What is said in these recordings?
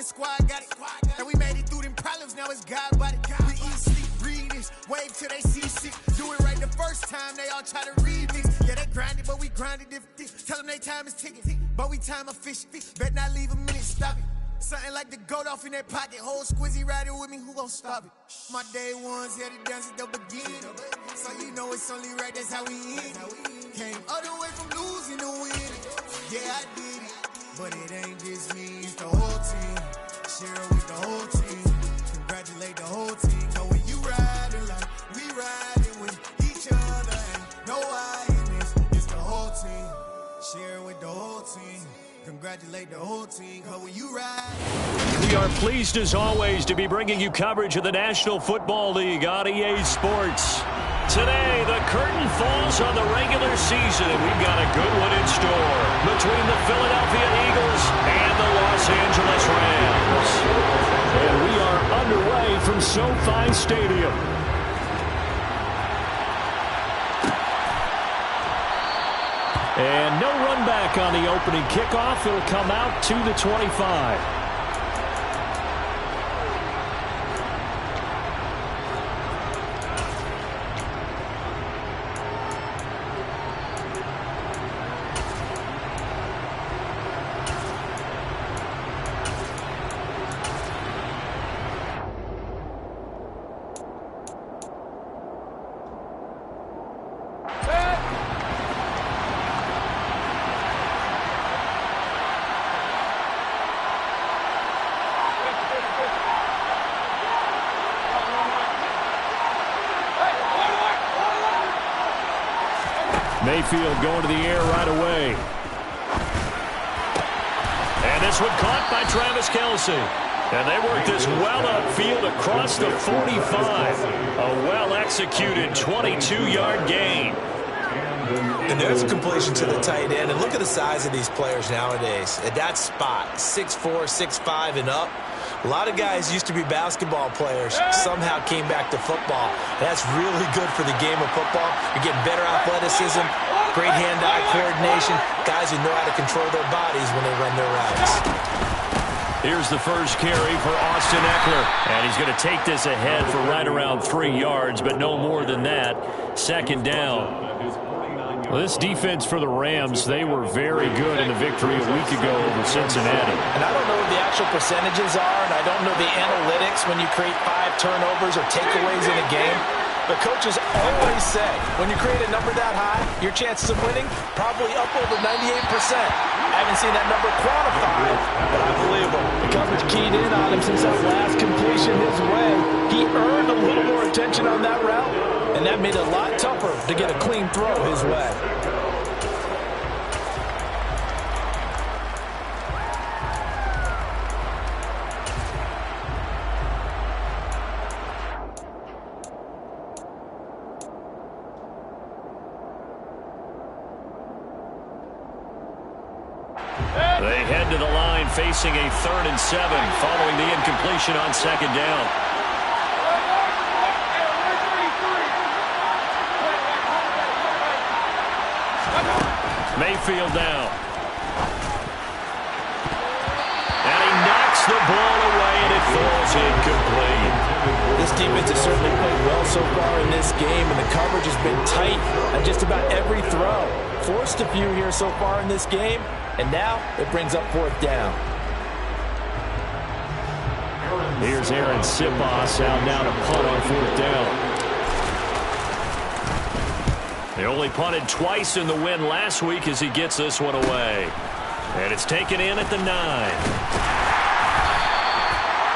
squad got it. And we made it through them problems, now it's God body. We eat, sleep, breathe this, wave till they see shit. Do it right the first time, they all try to read this. Yeah, they grinded, but we grinded different. Tell them they time is ticking, but we time efficient. Bet not leave a minute, stop it. Something like the goat off in their pocket. Whole squizzy riding with me, who gon' stop it? My day ones here to dance at the beginning. So you know it's only right, that's how we end. Came all the way from losing to winning. Yeah, I did it, but it ain't just me, it's the whole team. Share it with the whole team. Congratulate the whole team. Know when you riding like we riding with each other. Ain't no I in this, it's the whole team. Share it with the whole team. Congratulate the whole team, cause when you ride. We are pleased as always to be bringing you coverage of the National Football League on EA Sports. Today, the curtain falls on the regular season, and we've got a good one in store between the Philadelphia Eagles and the Los Angeles Rams. And we are underway from SoFi Stadium. And no run back on the opening kickoff. It'll come out to the 25. Mayfield going to the air right away. And this one caught by Travis Kelce. And they worked this well upfield across the 45. A well-executed 22-yard gain. And there's a completion to the tight end. And look at the size of these players nowadays. At that spot, 6'4", 6'5", and up. A lot of guys used to be basketball players, somehow came back to football. That's really good for the game of football. You're getting better athleticism, great hand-eye coordination, guys who know how to control their bodies when they run their routes. Here's the first carry for Austin Eckler. And he's going to take this ahead for right around 3 yards, but no more than that. Second down. Well, this defense for the Rams, they were very good in the victory a week ago over Cincinnati. And I don't know what the actual percentages are, and I don't know the analytics when you create 5 turnovers or takeaways in a game. But coaches always say, when you create a number that high, your chances of winning probably up over 98%. I haven't seen that number quantified, but I believe him. The coverage keyed in on him since that last completion his way. He earned a little more attention on that route, and that made it a lot tougher to get a clean throw his way. They head to the line facing a 3rd and 7 following the incompletion on second down. Mayfield down. And he knocks the ball away, and it falls incomplete. This defense has certainly played well so far in this game, and the coverage has been tight on just about every throw. Forced a few here so far in this game, and now it brings up 4th down. Here's Aaron Sipos out now to punt on 4th down. They only punted twice in the win last week as he gets this one away. And it's taken in at the 9.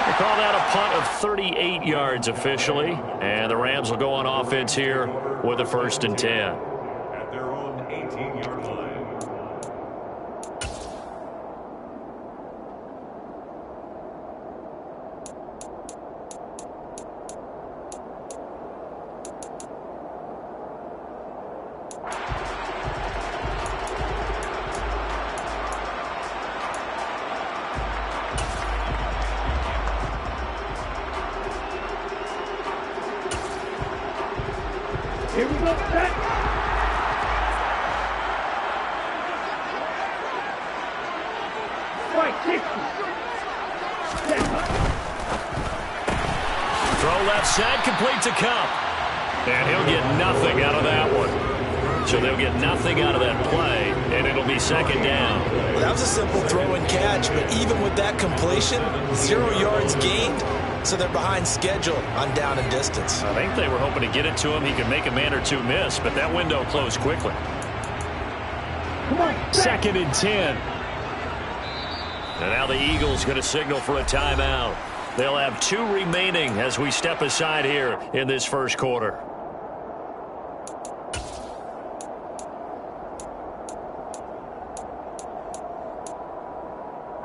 They call that a punt of 38 yards officially. And the Rams will go on offense here with a 1st and 10. At their own 18-yard line. Here we go. Set. Right, 60. left side, complete to Kupp. And he'll get nothing out of that one. So they'll get nothing out of that play, and it'll be second down. Well, that was a simple throw and catch, but even with that completion, 0 yards gained, so they're behind schedule on down and distance. I think they were hoping to get it to him. He could make a man or two miss, but that window closed quickly. Second and 10. And now the Eagles going to signal for a timeout. They'll have 2 remaining as we step aside here in this first quarter.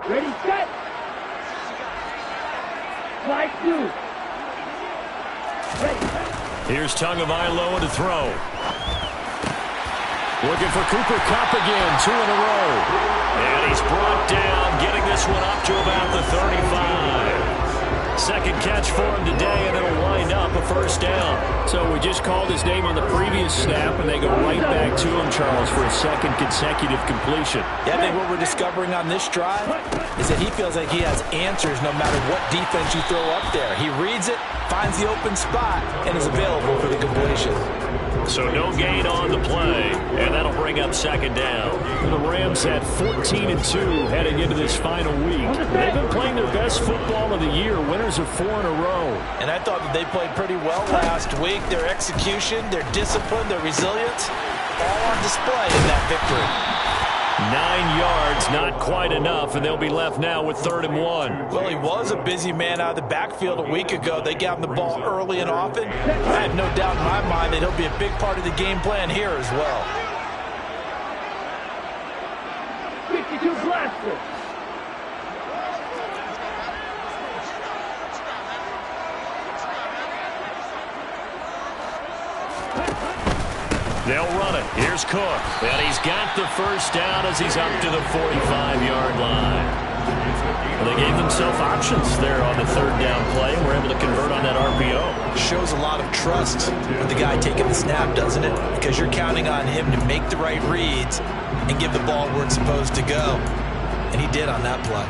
Ready, set. Slide 2. Ready. Here's Tagovailoa to throw. Looking for Cooper Kupp again, 2 in a row. And he's brought down, getting this one up to about the 35. Second catch for him today, and it'll wind up a first down. So we just called his name on the previous snap, and they go right back to him, Charles, for a second consecutive completion. Yeah, I think what we're discovering on this drive is that he feels like he has answers no matter what defense you throw up there. He reads it, finds the open spot, and is available for the completion. So no gain on the play, and that'll bring up second down. The Rams had 14-2 heading into this final week. They've been playing their best football of the year, winners of 4 in a row. And I thought that they played pretty well last week. Their execution, their discipline, their resilience, all on display in that victory. 9 yards, not quite enough, and they'll be left now with 3rd and 1. Well, he was a busy man out of the backfield a week ago. They got him the ball early and often. I have no doubt in my mind that he'll be a big part of the game plan here as well. 52 blaster. They'll run it. Here's Cook. And he's got the first down as he's up to the 45-yard line. Well, they gave themselves options there on the 3rd down play, and were able to convert on that RPO. Shows a lot of trust with the guy taking the snap, doesn't it? Because you're counting on him to make the right reads and give the ball where it's supposed to go. And he did on that play.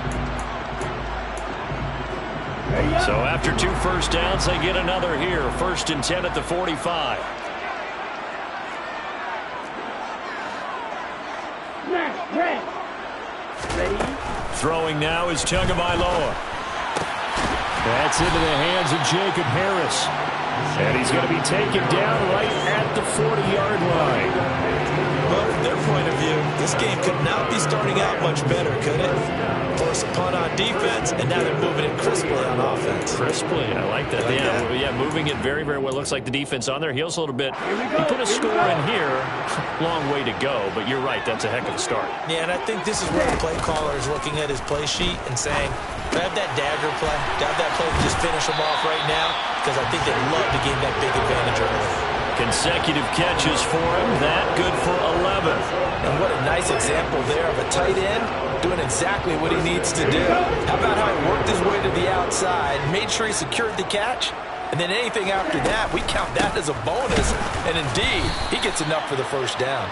So after 2 first downs, they get another here. 1st and 10 at the 45. Ready. Throwing now is Tagovailoa. That's into the hands of Jacob Harris. And he's going to be taken down right at the 40-yard line. Well, from their point of view, this game could not be starting out much better, could it? Force a punt on defense, and now they're moving it crisply on offense. Crisply, I like that. Yeah, moving it very, very well. Looks like the defense on their heels a little bit. He put a score in here. Long way to go, but you're right. That's a heck of a start. Yeah, and I think this is where the play caller is looking at his play sheet and saying, do I have that dagger play? Do I have that play to just finish them off right now? Because I think they'd love to gain that big advantage early. Consecutive catches for him. That good for 11. And what a nice example there of a tight end doing exactly what he needs to do. How about how he worked his way to the outside, made sure he secured the catch, and then anything after that, we count that as a bonus. And indeed, he gets enough for the first down.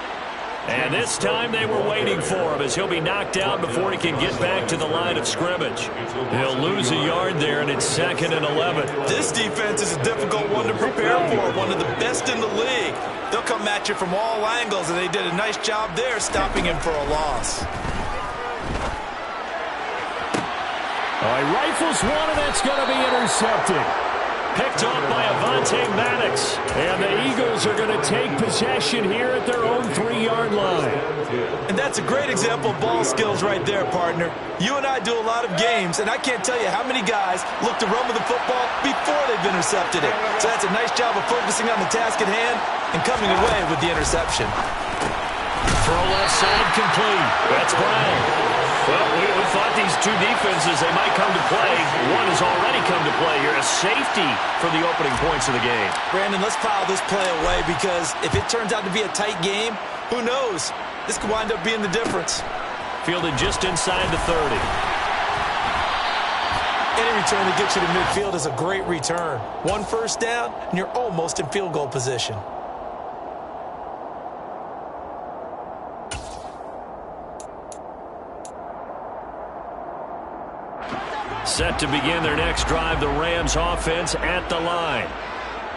And this time they were waiting for him as he'll be knocked down before he can get back to the line of scrimmage. He'll lose a yard there, and it's 2nd and 11. This defense is a difficult one to prepare for, one of the best in the league. They'll come at you from all angles, and they did a nice job there stopping him for a loss. He rifles one, and that's going to be intercepted. Picked off by Avonte Maddox. And the Eagles are going to take possession here at their own 3-yard line. And that's a great example of ball skills right there, partner. You and I do a lot of games, and I can't tell you how many guys look to run with the football before they've intercepted it. So that's a nice job of focusing on the task at hand and coming away with the interception. Throw left side complete. That's Brown. Well, we thought these two defenses, they might come to play. One has already come to play here. A safety for the opening points of the game. Brandon, let's pile this play away because if it turns out to be a tight game, who knows? This could wind up being the difference. Fielded just inside the 30. Any return that gets you to midfield is a great return. 1 first down, and you're almost in field goal position. Set to begin their next drive, the Rams offense at the line.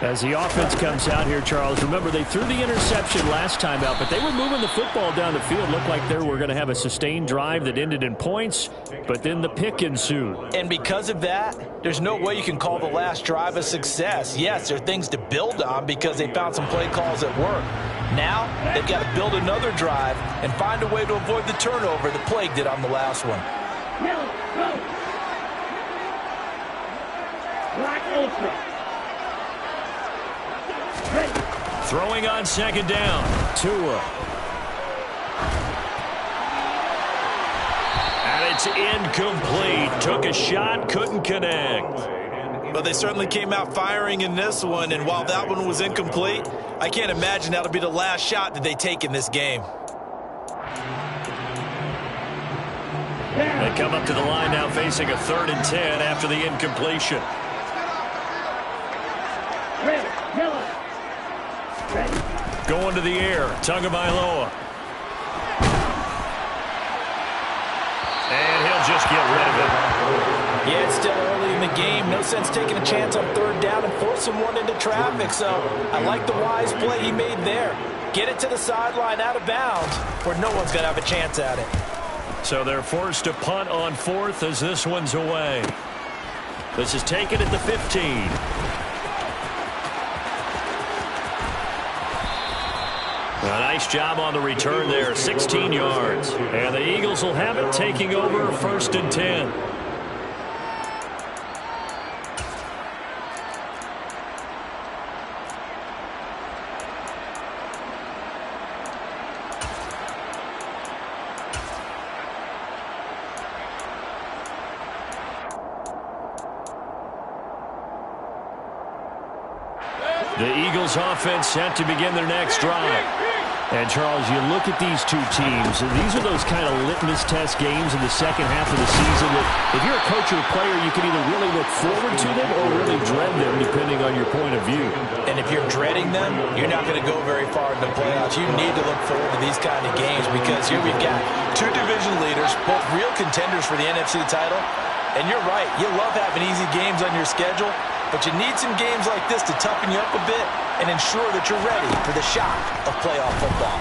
As the offense comes out here, Charles, remember they threw the interception last time out, but they were moving the football down the field. Looked like they were going to have a sustained drive that ended in points, but then the pick ensued. And because of that, there's no way you can call the last drive a success. Yes, there are things to build on because they found some play calls that work. Now, they've got to build another drive and find a way to avoid the turnover that plagued it on the last one. Black ultra. Throwing on second down. Tua. And it's incomplete. Took a shot, couldn't connect. But they certainly came out firing in this one, and while that one was incomplete, I can't imagine that'll be the last shot that they take in this game. They come up to the line now facing a 3rd and 10 after the incompletion. Going to the air, Tagovailoa. And he'll just get rid of it. Yeah, it's still early in the game. No sense taking a chance on 3rd down and forcing one into traffic. So I like the wise play he made there. Get it to the sideline out of bounds where no one's going to have a chance at it. So they're forced to punt on 4th as this one's away. This is taken at the 15. A nice job on the return there, 16 yards. And the Eagles will have it, taking over 1st and 10. The Eagles offense set to begin their next drive. And, Charles, you look at these two teams, and these are those kind of litmus test games in the second half of the season that if you're a coach or a player, you can either really look forward to them or really dread them, depending on your point of view. And if you're dreading them, you're not going to go very far in the playoffs. You need to look forward to these kind of games because here we've got 2 division leaders, both real contenders for the NFC title. And you're right, you love having easy games on your schedule, but you need some games like this to toughen you up a bit and ensure that you're ready for the shock of playoff football.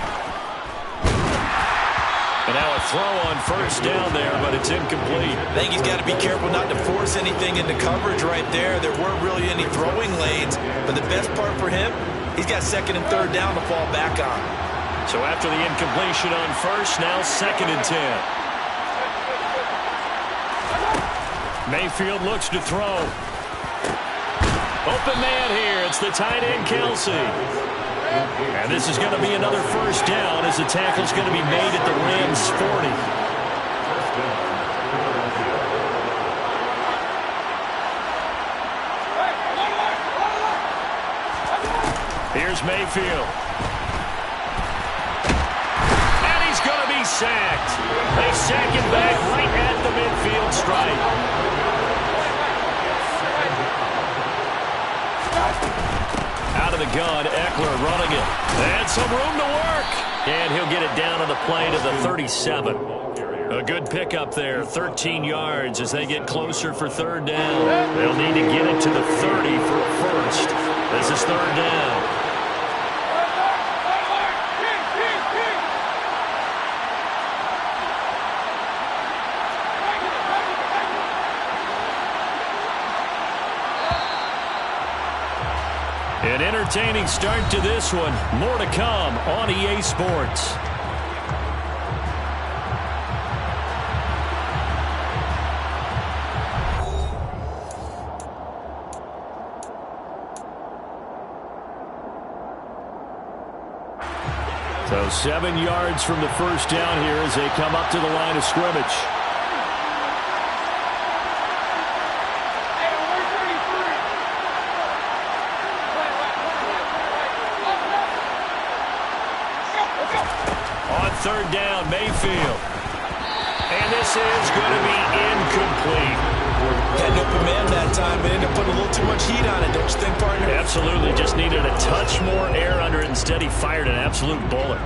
And now a throw on 1st down there, but it's incomplete. I think he's got to be careful not to force anything into coverage right there. There weren't really any throwing lanes, but the best part for him, he's got 2nd and 3rd down to fall back on. So after the incompletion on 1st, now 2nd and 10. Mayfield looks to throw. Open man here. It's the tight end, Kelsey. And this is going to be another 1st down as the tackle's going to be made at the Rams' 40. Here's Mayfield. And he's going to be sacked. They sack him back right at the midfield stripe. Out of the gun, Eckler running it. And some room to work. And he'll get it down on the play to the 37. A good pickup there, 13 yards as they get closer for 3rd down. They'll need to get it to the 30 for a 1st. This is 3rd down. An entertaining start to this one. More to come on EA Sports. So 7 yards from the 1st down here as they come up to the line of scrimmage. On 3rd down, Mayfield. And this is going to be incomplete. Had no command that time, but ended up putting a little too much heat on it, don't you think, partner? Absolutely. Just needed a touch more air under it. Instead, he fired an absolute bullet.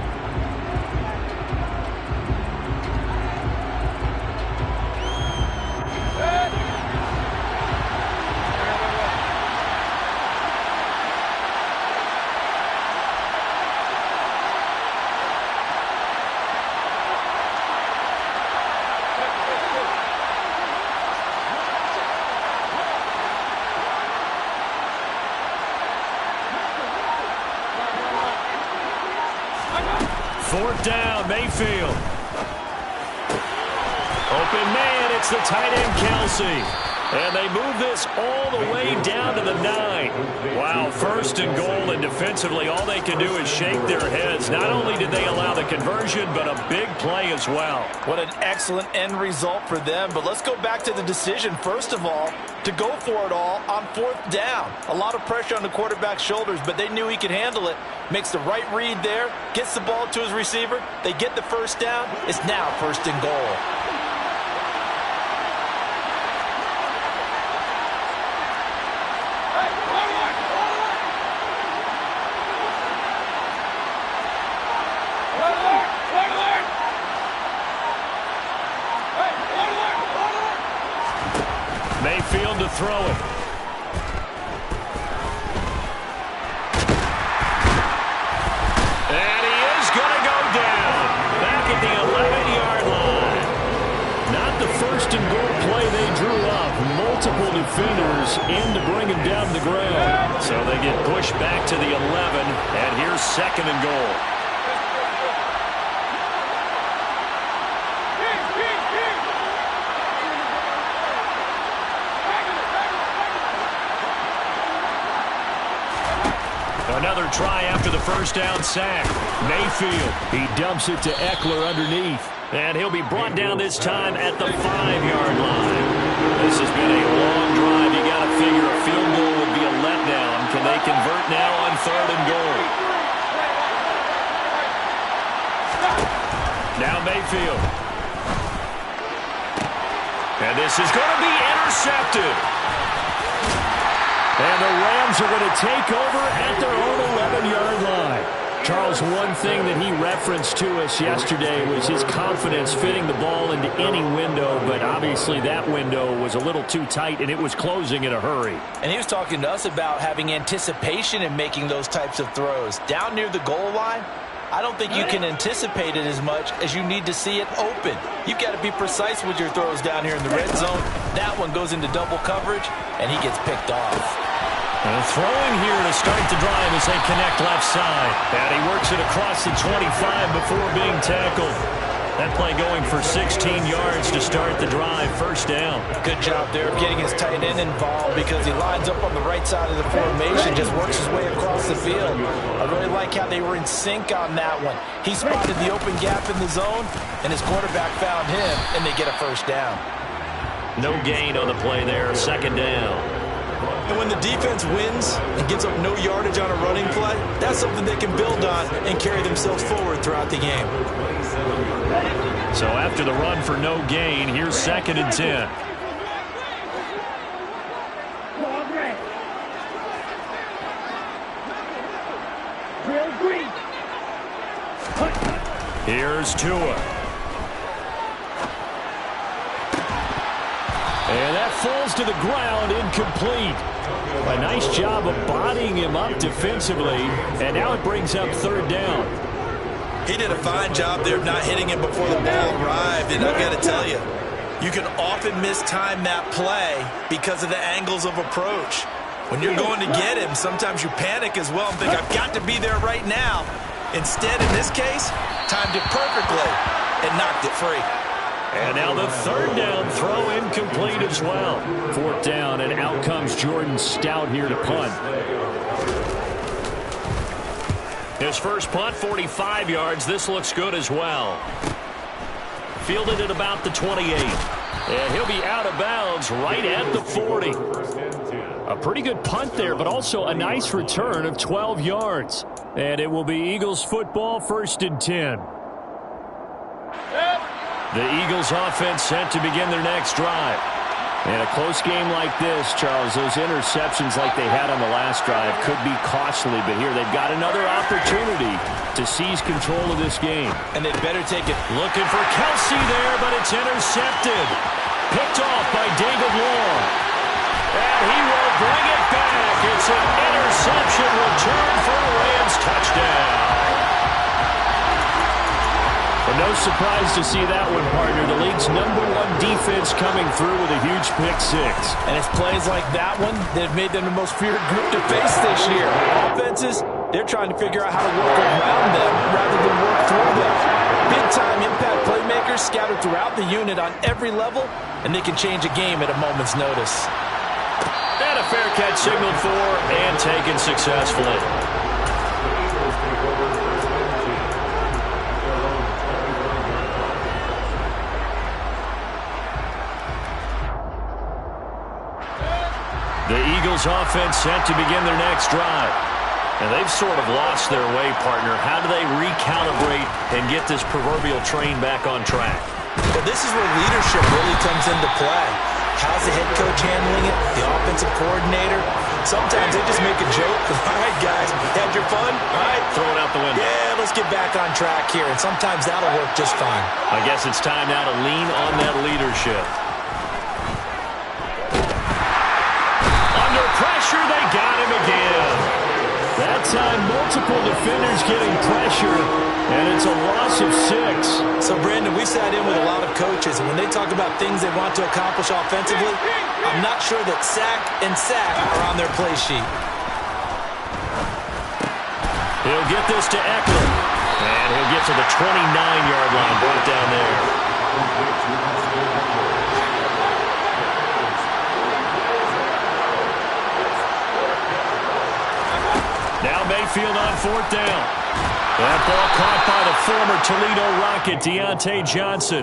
4th down, Mayfield. Open man, it's the tight end, Kelsey. And they move this all the way down to the 9. Wow, 1st and goal, and defensively all they can do is shake their heads. Not only did they allow the conversion, but a big play as well. What an excellent end result for them. But let's go back to the decision, first of all, to go for it all on 4th down. A lot of pressure on the quarterback's shoulders, but they knew he could handle it. Makes the right read there, gets the ball to his receiver. They get the 1st down. It's now 1st and goal. Mayfield to throw it. And he is going to go down. Back at the 11-yard line. Not the 1st and goal play they drew up. Multiple defenders in to bring him down to the ground. So they get pushed back to the 11. And here's 2nd and goal. Another try after the 1st down sack. Mayfield, he dumps it to Eckler underneath. And he'll be brought down this time at the 5-yard line. This has been a long drive. You got to figure a field goal would be a letdown. Can they convert now on 3rd and goal? Now Mayfield. And this is going to be intercepted. And the Rams are going to take over at their own 11-yard line. Charles, one thing that he referenced to us yesterday was his confidence fitting the ball into any window, but obviously that window was a little too tight, and it was closing in a hurry. And he was talking to us about having anticipation in making those types of throws. Down near the goal line, I don't think you can anticipate it as much as you need to see it open. You've got to be precise with your throws down here in the red zone. That one goes into double coverage, and he gets picked off. And throwing here to start the drive as they connect left side. And he works it across the 25 before being tackled. That play going for 16 yards to start the drive. 1st down. Good job there of getting his tight end involved because he lines up on the right side of the formation, just works his way across the field. I really like how they were in sync on that one. He spotted the open gap in the zone, and his quarterback found him, and they get a 1st down. No gain on the play there. 2nd down. And when the defense wins and gives up no yardage on a running play, that's something they can build on and carry themselves forward throughout the game. So after the run for no gain, here's 2nd and 10. Here's Tua. And that falls to the ground, incomplete. A nice job of bodying him up defensively, and now it brings up 3rd down. He did a fine job there of not hitting him before the ball arrived, and I've got to tell you, you can often mistime that play because of the angles of approach. When you're going to get him, sometimes you panic as well and think, I've got to be there right now. Instead, in this case, timed it perfectly and knocked it free. And now the 3rd down throw incomplete as well. 4th down, and out comes Jordan Stout here to punt. His first punt, 45 yards. This looks good as well. Fielded at about the 28. And he'll be out of bounds right at the 40. A pretty good punt there, but also a nice return of 12 yards. And it will be Eagles football, 1st and 10. The Eagles offense set to begin their next drive. In a close game like this, Charles, those interceptions like they had on the last drive could be costly, but here they've got another opportunity to seize control of this game. And they'd better take it. Looking for Kelsey there, but it's intercepted. Picked off by David Long. And he will bring it back. It's an interception return for a Rams touchdown. But no surprise to see that one, partner. The league's #1 defense coming through with a huge pick-6. And it's plays like that one that have made them the most feared group to face this year. Offenses, they're trying to figure out how to work around them rather than work through them. good throughout the unit on every level, and they can change a game at a moment's notice. And a fair catch signaled for and taken successfully. The Eagles offense set to begin their next drive. And they've sort of lost their way, partner. How do they recalibrate and get this proverbial train back on track? Well, this is where leadership really comes into play. How's the head coach handling it? The offensive coordinator? Sometimes they just make a joke. All right, guys, had your fun? All right. Throw it out the window. Yeah, let's get back on track here. And sometimes that'll work just fine. I guess it's time now to lean on that leadership. Under pressure, they got him again. That time, multiple defenders getting pressure, and it's a loss of 6. So, Brandon, we sat in with a lot of coaches, and when they talk about things they want to accomplish offensively, I'm not sure that sack and sack are on their play sheet. He'll get this to Eckler, and he'll get to the 29-yard line, brought down there. Now Mayfield on 4th down. That ball caught by the former Toledo Rocket, Deontay Johnson.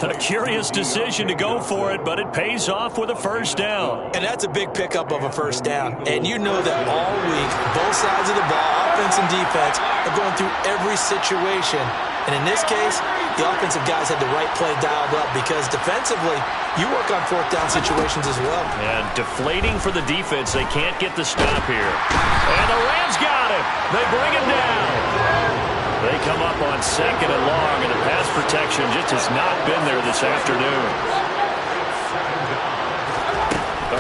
A curious decision to go for it, but it pays off with a first down. And that's a big pickup of a first down. And you know that all week, both sides of the ball, offense and defense, are going through every situation. And in this case, the offensive guys had the right play dialed up because defensively, you work on 4th down situations as well. And deflating for the defense. They can't get the stop here. And the Rams got him. They bring him down. They come up on 2nd and long, and the pass protection just has not been there this afternoon.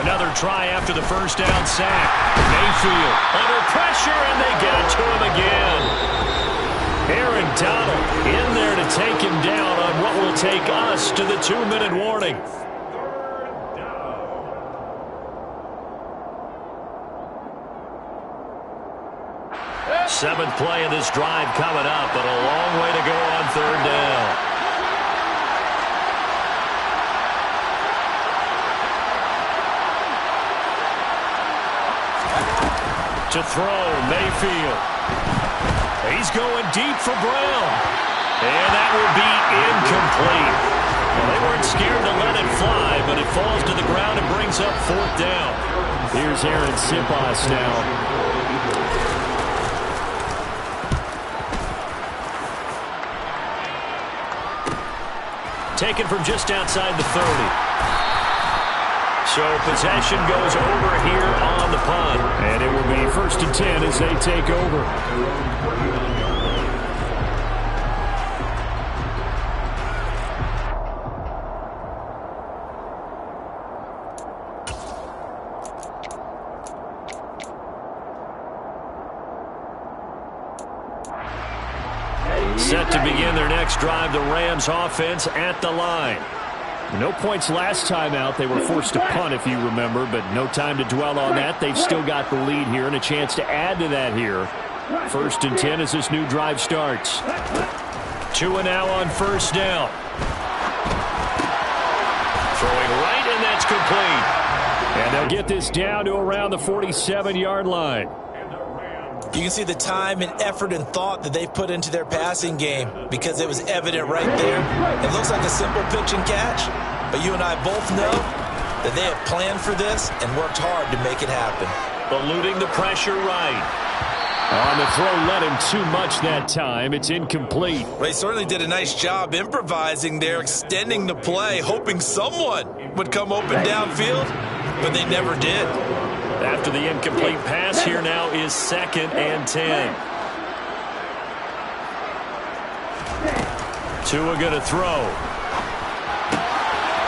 Another try after the first down sack. Mayfield under pressure, and they get it to him again. Aaron Donald in there to take him down on what will take us to the 2-minute warning. Seventh play of this drive coming up, but a long way to go on 3rd down. To throw, Mayfield. He's going deep for Brown. And that will be incomplete. Well, they weren't scared to let it fly, but it falls to the ground and brings up 4th down. Here's Aaron Siposs now. Taken from just outside the 30. So possession goes over here on the punt. And it will be 1st and 10 as they take over. Set to begin their next drive, the Rams offense at the line. No points last time out. They were forced to punt, if you remember, but no time to dwell on that. They've still got the lead here and a chance to add to that here. 1st and 10 as this new drive starts. 2 and now on 1st down. Throwing right, and that's complete. And they'll get this down to around the 47-yard line. You can see the time and effort and thought that they've put into their passing game because it was evident right there. It looks like a simple pitch and catch, but you and I both know that they have planned for this and worked hard to make it happen. Eluding the pressure right. On the throw, led him too much that time. It's incomplete. Well, they certainly did a nice job improvising there, extending the play, hoping someone would come open downfield, but they never did. After the incomplete pass, here now is 2nd and 10. Tua going to throw.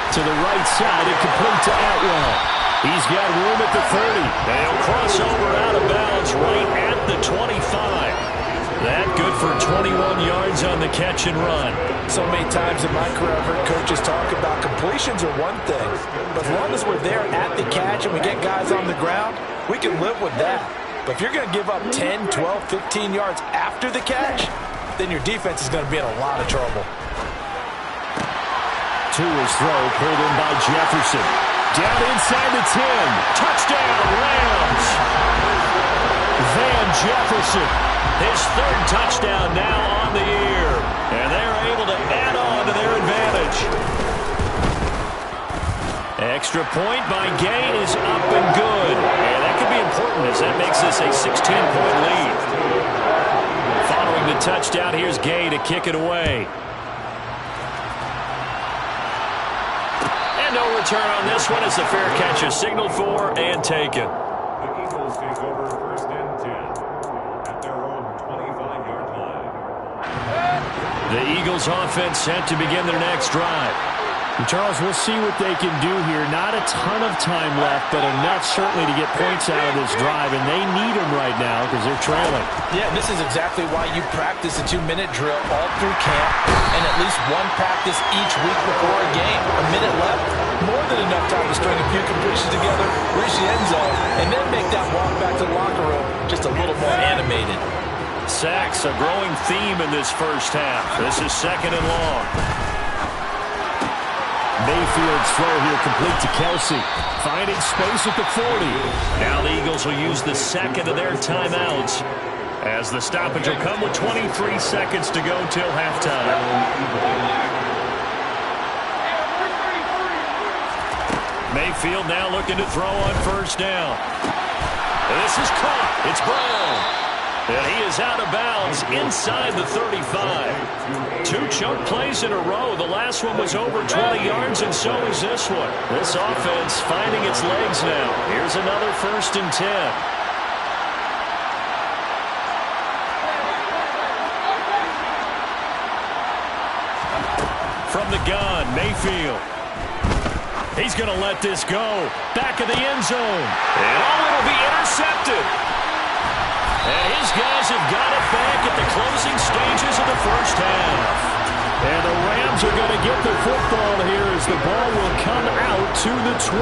To the right side, incomplete to Atwell. He's got room at the 30. They'll cross over out of bounds right at the 25. That good for 21 yards on the catch and run. So many times in my career, I've heard coaches talk about completions are one thing, but as long as we're there at the catch and we get guys on the ground, we can live with that. But if you're going to give up 10, 12, 15 yards after the catch, then your defense is going to be in a lot of trouble. Tua's throw pulled in by Jefferson. Down inside the 10. Touchdown, Rams. Van Jefferson. His third touchdown now on the year. And they're able to add on to their advantage. Extra point by Gay is up and good. And that could be important as that makes this a 16-point lead. Following the touchdown, here's Gay to kick it away. And no return on this one as the fair catch is signaled for and taken. The Eagles take over first and 10 at their own 25-yard line. The Eagles offense set to begin their next drive. And Charles, we'll see what they can do here. Not a ton of time left, but enough certainly to get points out of this drive, and they need them right now because they're trailing. Yeah, this is exactly why you practice a 2-minute drill all through camp and at least one practice each week before a game. A minute left, more than enough time to string a few completions together, reach the end zone, and then make that walk back to the locker room just a little more animated. Sacks, a growing theme in this first half. This is second and long. Mayfield's throw here complete to Kelsey. Finding space at the 40. Now the Eagles will use the second of their timeouts as the stoppage will come with 23 seconds to go till halftime. Mayfield now looking to throw on first down. This is caught. It's Brown. And he is out of bounds inside the 35. 2 choke plays in a row. The last one was over 20 yards, and so is this one. This offense finding its legs now. Here's another first and 10. From the gun, Mayfield. He's going to let this go. Back of the end zone. And it'll be intercepted. And his guys have got it back at the closing stages of the first half. And the Rams are going to get the football here as the ball will come out to the 20.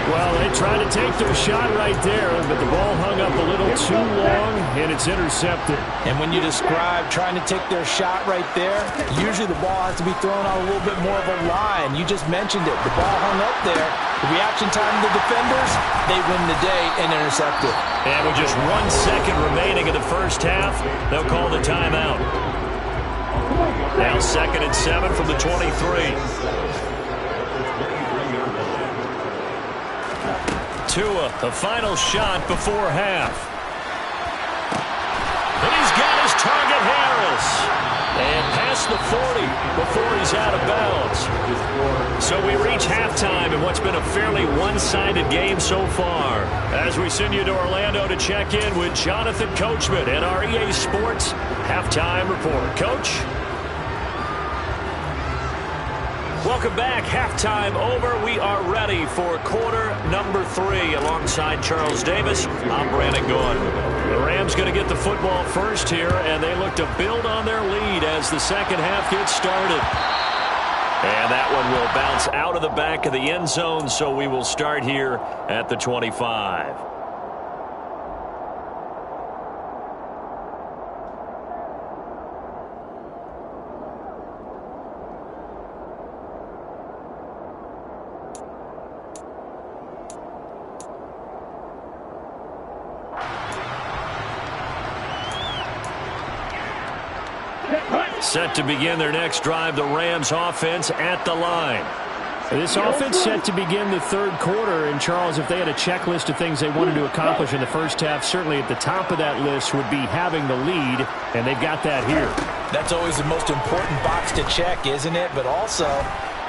Well, they tried to take their shot right there, but the ball hung up a little too long, and it's intercepted. And when you describe trying to take their shot right there, usually the ball has to be thrown on a little bit more of a line. You just mentioned it. The ball hung up there. The reaction time of the defenders, they win the day and intercept it. And with just 1 second remaining in the first half, they'll call the timeout. Now 2nd and 7 from the 23. Tua, the final shot before half. And he's got his target, Harris. And past the 40 before he's out of bounds. So we reach halftime in what's been a fairly one-sided game so far. As we send you to Orlando to check in with Jonathan Coachman and our EA Sports Halftime Report. Coach? Welcome back. Halftime over. We are ready for quarter number 3 alongside Charles Davis. I'm Brandon Gaudin. The Rams going to get the football first here, and they look to build on their lead as the second half gets started. And that one will bounce out of the back of the end zone, so we will start here at the 25. Set to begin their next drive, the Rams offense at the line. This offense set to begin the third quarter, and Charles, if they had a checklist of things they wanted to accomplish in the first half, certainly at the top of that list would be having the lead, and they've got that here. That's always the most important box to check, isn't it? But also,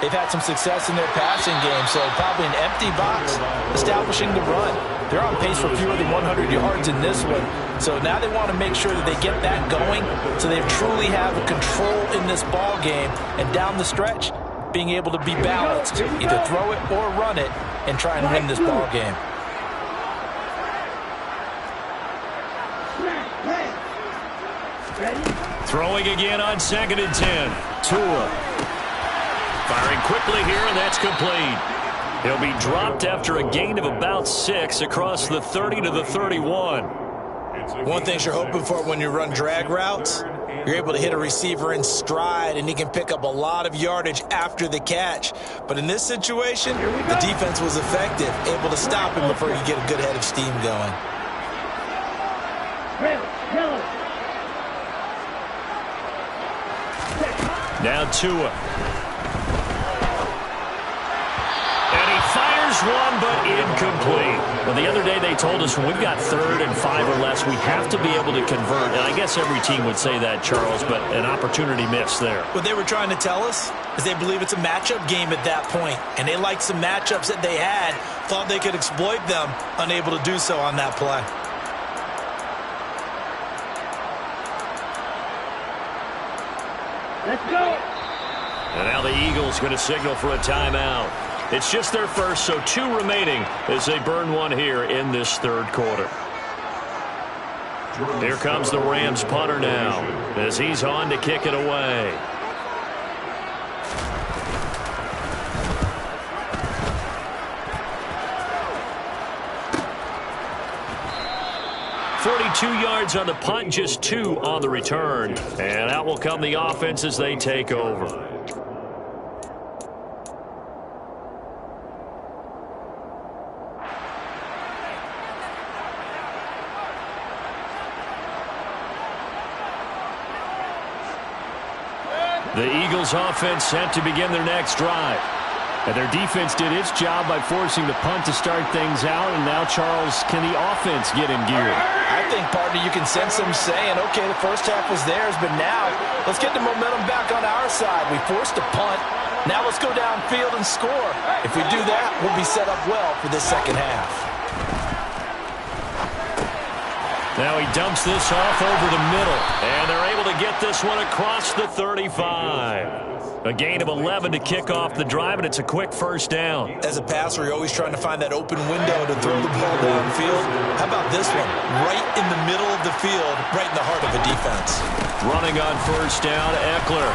they've had some success in their passing game, so probably an empty box establishing the run. They're on pace for fewer than 100 yards in this one. So now they want to make sure that they get that going so they truly have control in this ball game. And down the stretch, being able to be balanced, either throw it or run it, and try and win this ball game. Throwing again on 2nd and 10. Tua. Firing quickly here, and that's complete. He'll be dropped after a gain of about 6 across the 30 to the 31. One thing you're hoping for when you run drag routes You're able to hit a receiver in stride, and he can pick up a lot of yardage after the catch. But in this situation, the defense was effective, able to stop him before he could get a good head of steam going. Now Tua. And he fires one, but incomplete. Well, the other day they told us when we've got 3rd and 5 or less, we have to be able to convert. And I guess every team would say that, Charles, but an opportunity missed there. What they were trying to tell us is they believe it's a matchup game at that point, and they liked some matchups that they had, thought they could exploit them, unable to do so on that play. Let's go. And now the Eagles going to signal for a timeout. It's just their first, so 2 remaining as they burn one here in this 3rd quarter. Here comes the Rams punter now as he's on to kick it away. .42 yards on the punt, just 2 on the return. And out will come the offense as they take over. The Eagles offense set to begin their next drive. And their defense did its job by forcing the punt to start things out. And now, Charles, can the offense get in gear? I think, partner, you can sense them saying, okay, the first half was theirs, but now let's get the momentum back on our side. We forced a punt. Now let's go downfield and score. If we do that, we'll be set up well for this second half. Now he dumps this off over the middle. And they're able to get this one across the 35. A gain of 11 to kick off the drive, and it's a quick first down. As a passer, you're always trying to find that open window to throw the ball downfield. How about this one? Right in the middle of the field, right in the heart of a defense. Running on first down, Eckler.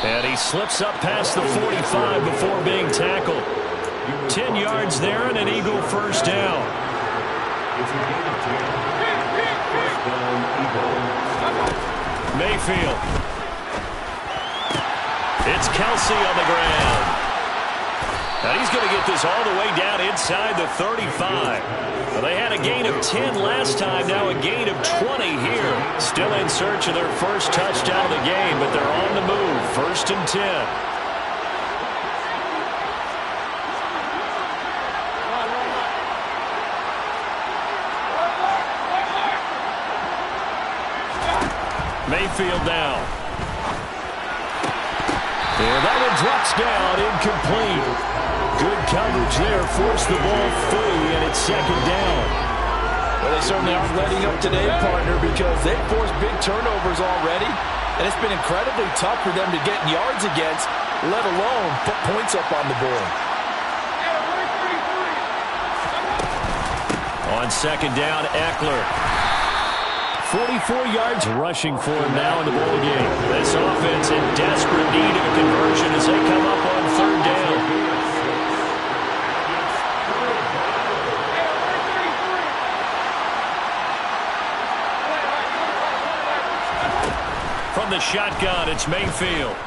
And he slips up past the 45 before being tackled. 10 yards there and an Eagle first down. Mayfield. It's Kelsey on the ground. Now he's going to get this all the way down inside the 35. Well, they had a gain of 10 last time, now a gain of 20 here. Still in search of their first touchdown of the game, but they're on the move. 1st and 10. Mayfield now. And that one drops down, incomplete. Good coverage there, forced the ball free, and it's 2nd down. Well, they certainly aren't letting up today, partner, because they've forced big turnovers already, and it's been incredibly tough for them to get yards against, let alone put points up on the board. On 2nd down, Eckler. 44 yards rushing for him now in the ball game. This offense in desperate need of a conversion as they come up on 3rd down. From the shotgun, it's Mayfield.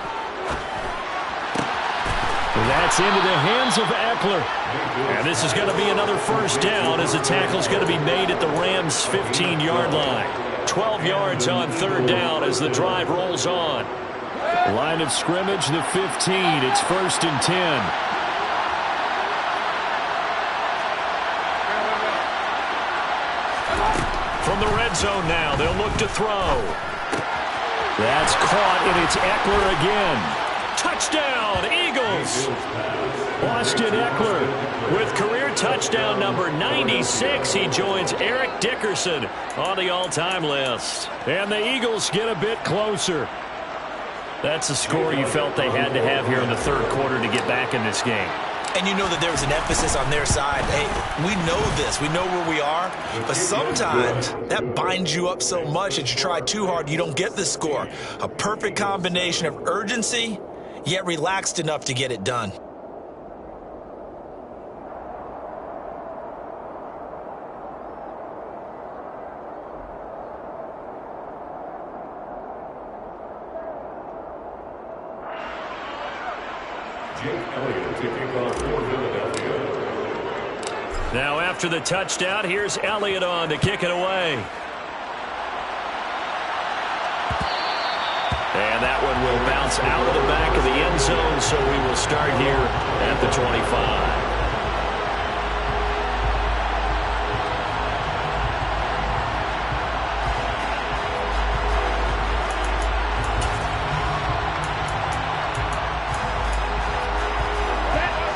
That's into the hands of Eckler. And this is going to be another first down as the tackle's going to be made at the Rams' 15-yard line. 12 yards on 3rd down as the drive rolls on. Line of scrimmage, the 15. It's 1st and 10. From the red zone now, they'll look to throw. That's caught, and it's Eckler again. Touchdown, Eagles! Austin Eckler with career touchdown number 96. He joins Eric Dickerson on the all-time list. And the Eagles get a bit closer. That's a score you felt they had to have here in the 3rd quarter to get back in this game. And you know that there was an emphasis on their side. Hey, we know this. We know where we are. But sometimes that binds you up so much that you try too hard, you don't get the score. A perfect combination of urgency, yet relaxed enough to get it done. Jake Elliott to kick off for Philadelphia. Now after the touchdown, here's Elliott on to kick it away. And that one will bounce out of the back of the end zone, so we will start here at the 25.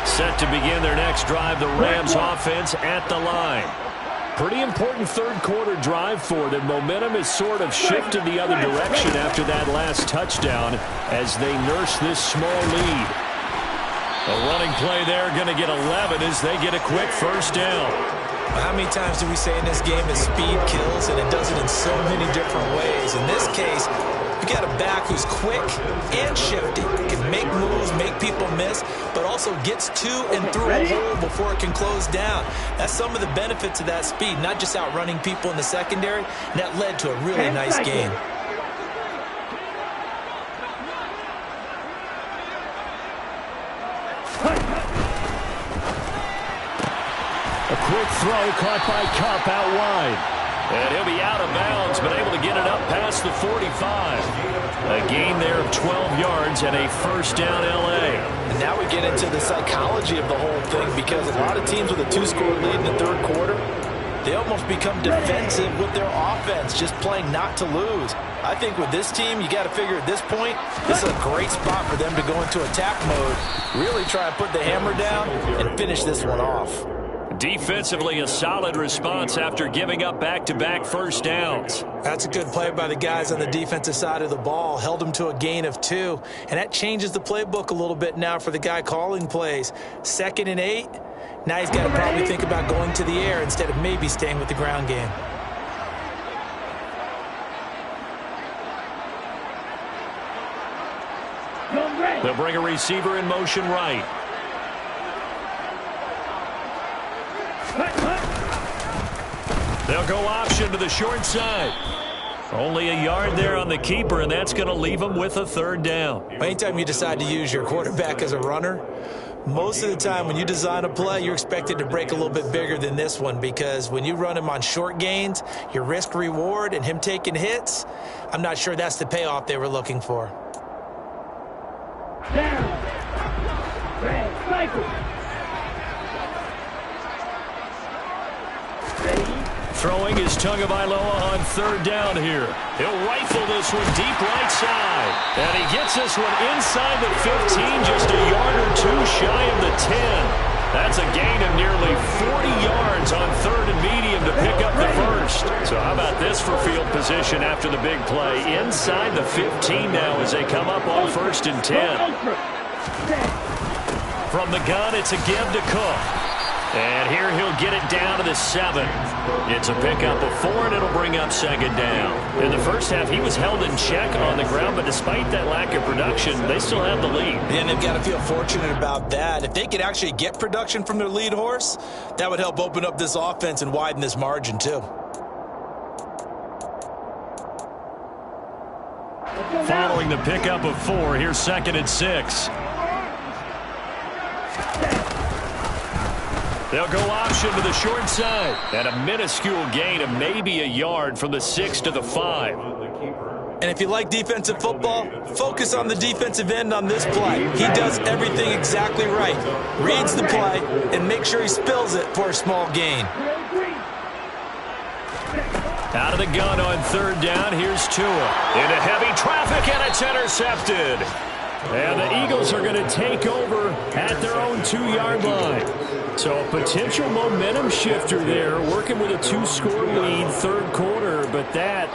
Set to begin their next drive, the Rams offense at the line. Pretty important third quarter drive for them. Momentum has sort of shifted the other direction after that last touchdown as they nurse this small lead. A running play there, going to get 11 as they get a quick first down. How many times do we say in this game that speed kills, and it does it in so many different ways? In this case, you got a back who's quick and shifty, can make moves, make people miss, but also gets to and through a hole before it can close down. That's some of the benefits of that speed, not just outrunning people in the secondary, and that led to a really nice gain. A quick throw caught by Kupp out wide. And he'll be out of bounds, but able to get it up past the 45. A gain there of 12 yards and a first down L.A. And now we get into the psychology of the whole thing, because a lot of teams with a 2-score lead in the third quarter, they almost become defensive with their offense, just playing not to lose. I think with this team, you got to figure at this point, this is a great spot for them to go into attack mode, really try and put the hammer down and finish this one off. Defensively, a solid response after giving up back-to-back first downs. That's a good play by the guys on the defensive side of the ball. Held them to a gain of 2. And that changes the playbook a little bit now for the guy calling plays. 2nd and 8. Now he's got to probably think about going to the air instead of maybe staying with the ground game. They'll bring a receiver in motion right. They'll go option to the short side. Only a yard there on the keeper, and that's going to leave them with a third down. Anytime you decide to use your quarterback as a runner, most of the time when you design a play, you're expected to break a little bit bigger than this one, because when you run him on short gains, your risk-reward and him taking hits, I'm not sure that's the payoff they were looking for. Down. Cycle. Throwing is Tagovailoa on third down here. He'll rifle this one deep right side. And he gets this one inside the 15, just a yard or two shy of the 10. That's a gain of nearly 40 yards on third and medium to pick up the first. So how about this for field position after the big play? Inside the 15 now as they come up on 1st and 10. From the gun, it's a give to Cook. And here he'll get it down to the 7. It's a pickup of 4, and it'll bring up 2nd down. In the first half, he was held in check on the ground, but despite that lack of production, they still have the lead. And they've got to feel fortunate about that. If they could actually get production from their lead horse, that would help open up this offense and widen this margin too. Following the pickup of 4, here's 2nd and 6. They'll go option to the short side. And a minuscule gain of maybe a yard from the 6 to the 5. And if you like defensive football, focus on the defensive end on this play. He does everything exactly right. Reads the play and makes sure he spills it for a small gain. Out of the gun on third down, here's Tua. Into heavy traffic, and it's intercepted. And the Eagles are going to take over at their own 2-yard line. So a potential momentum shifter there, working with a 2-score lead, third quarter, but that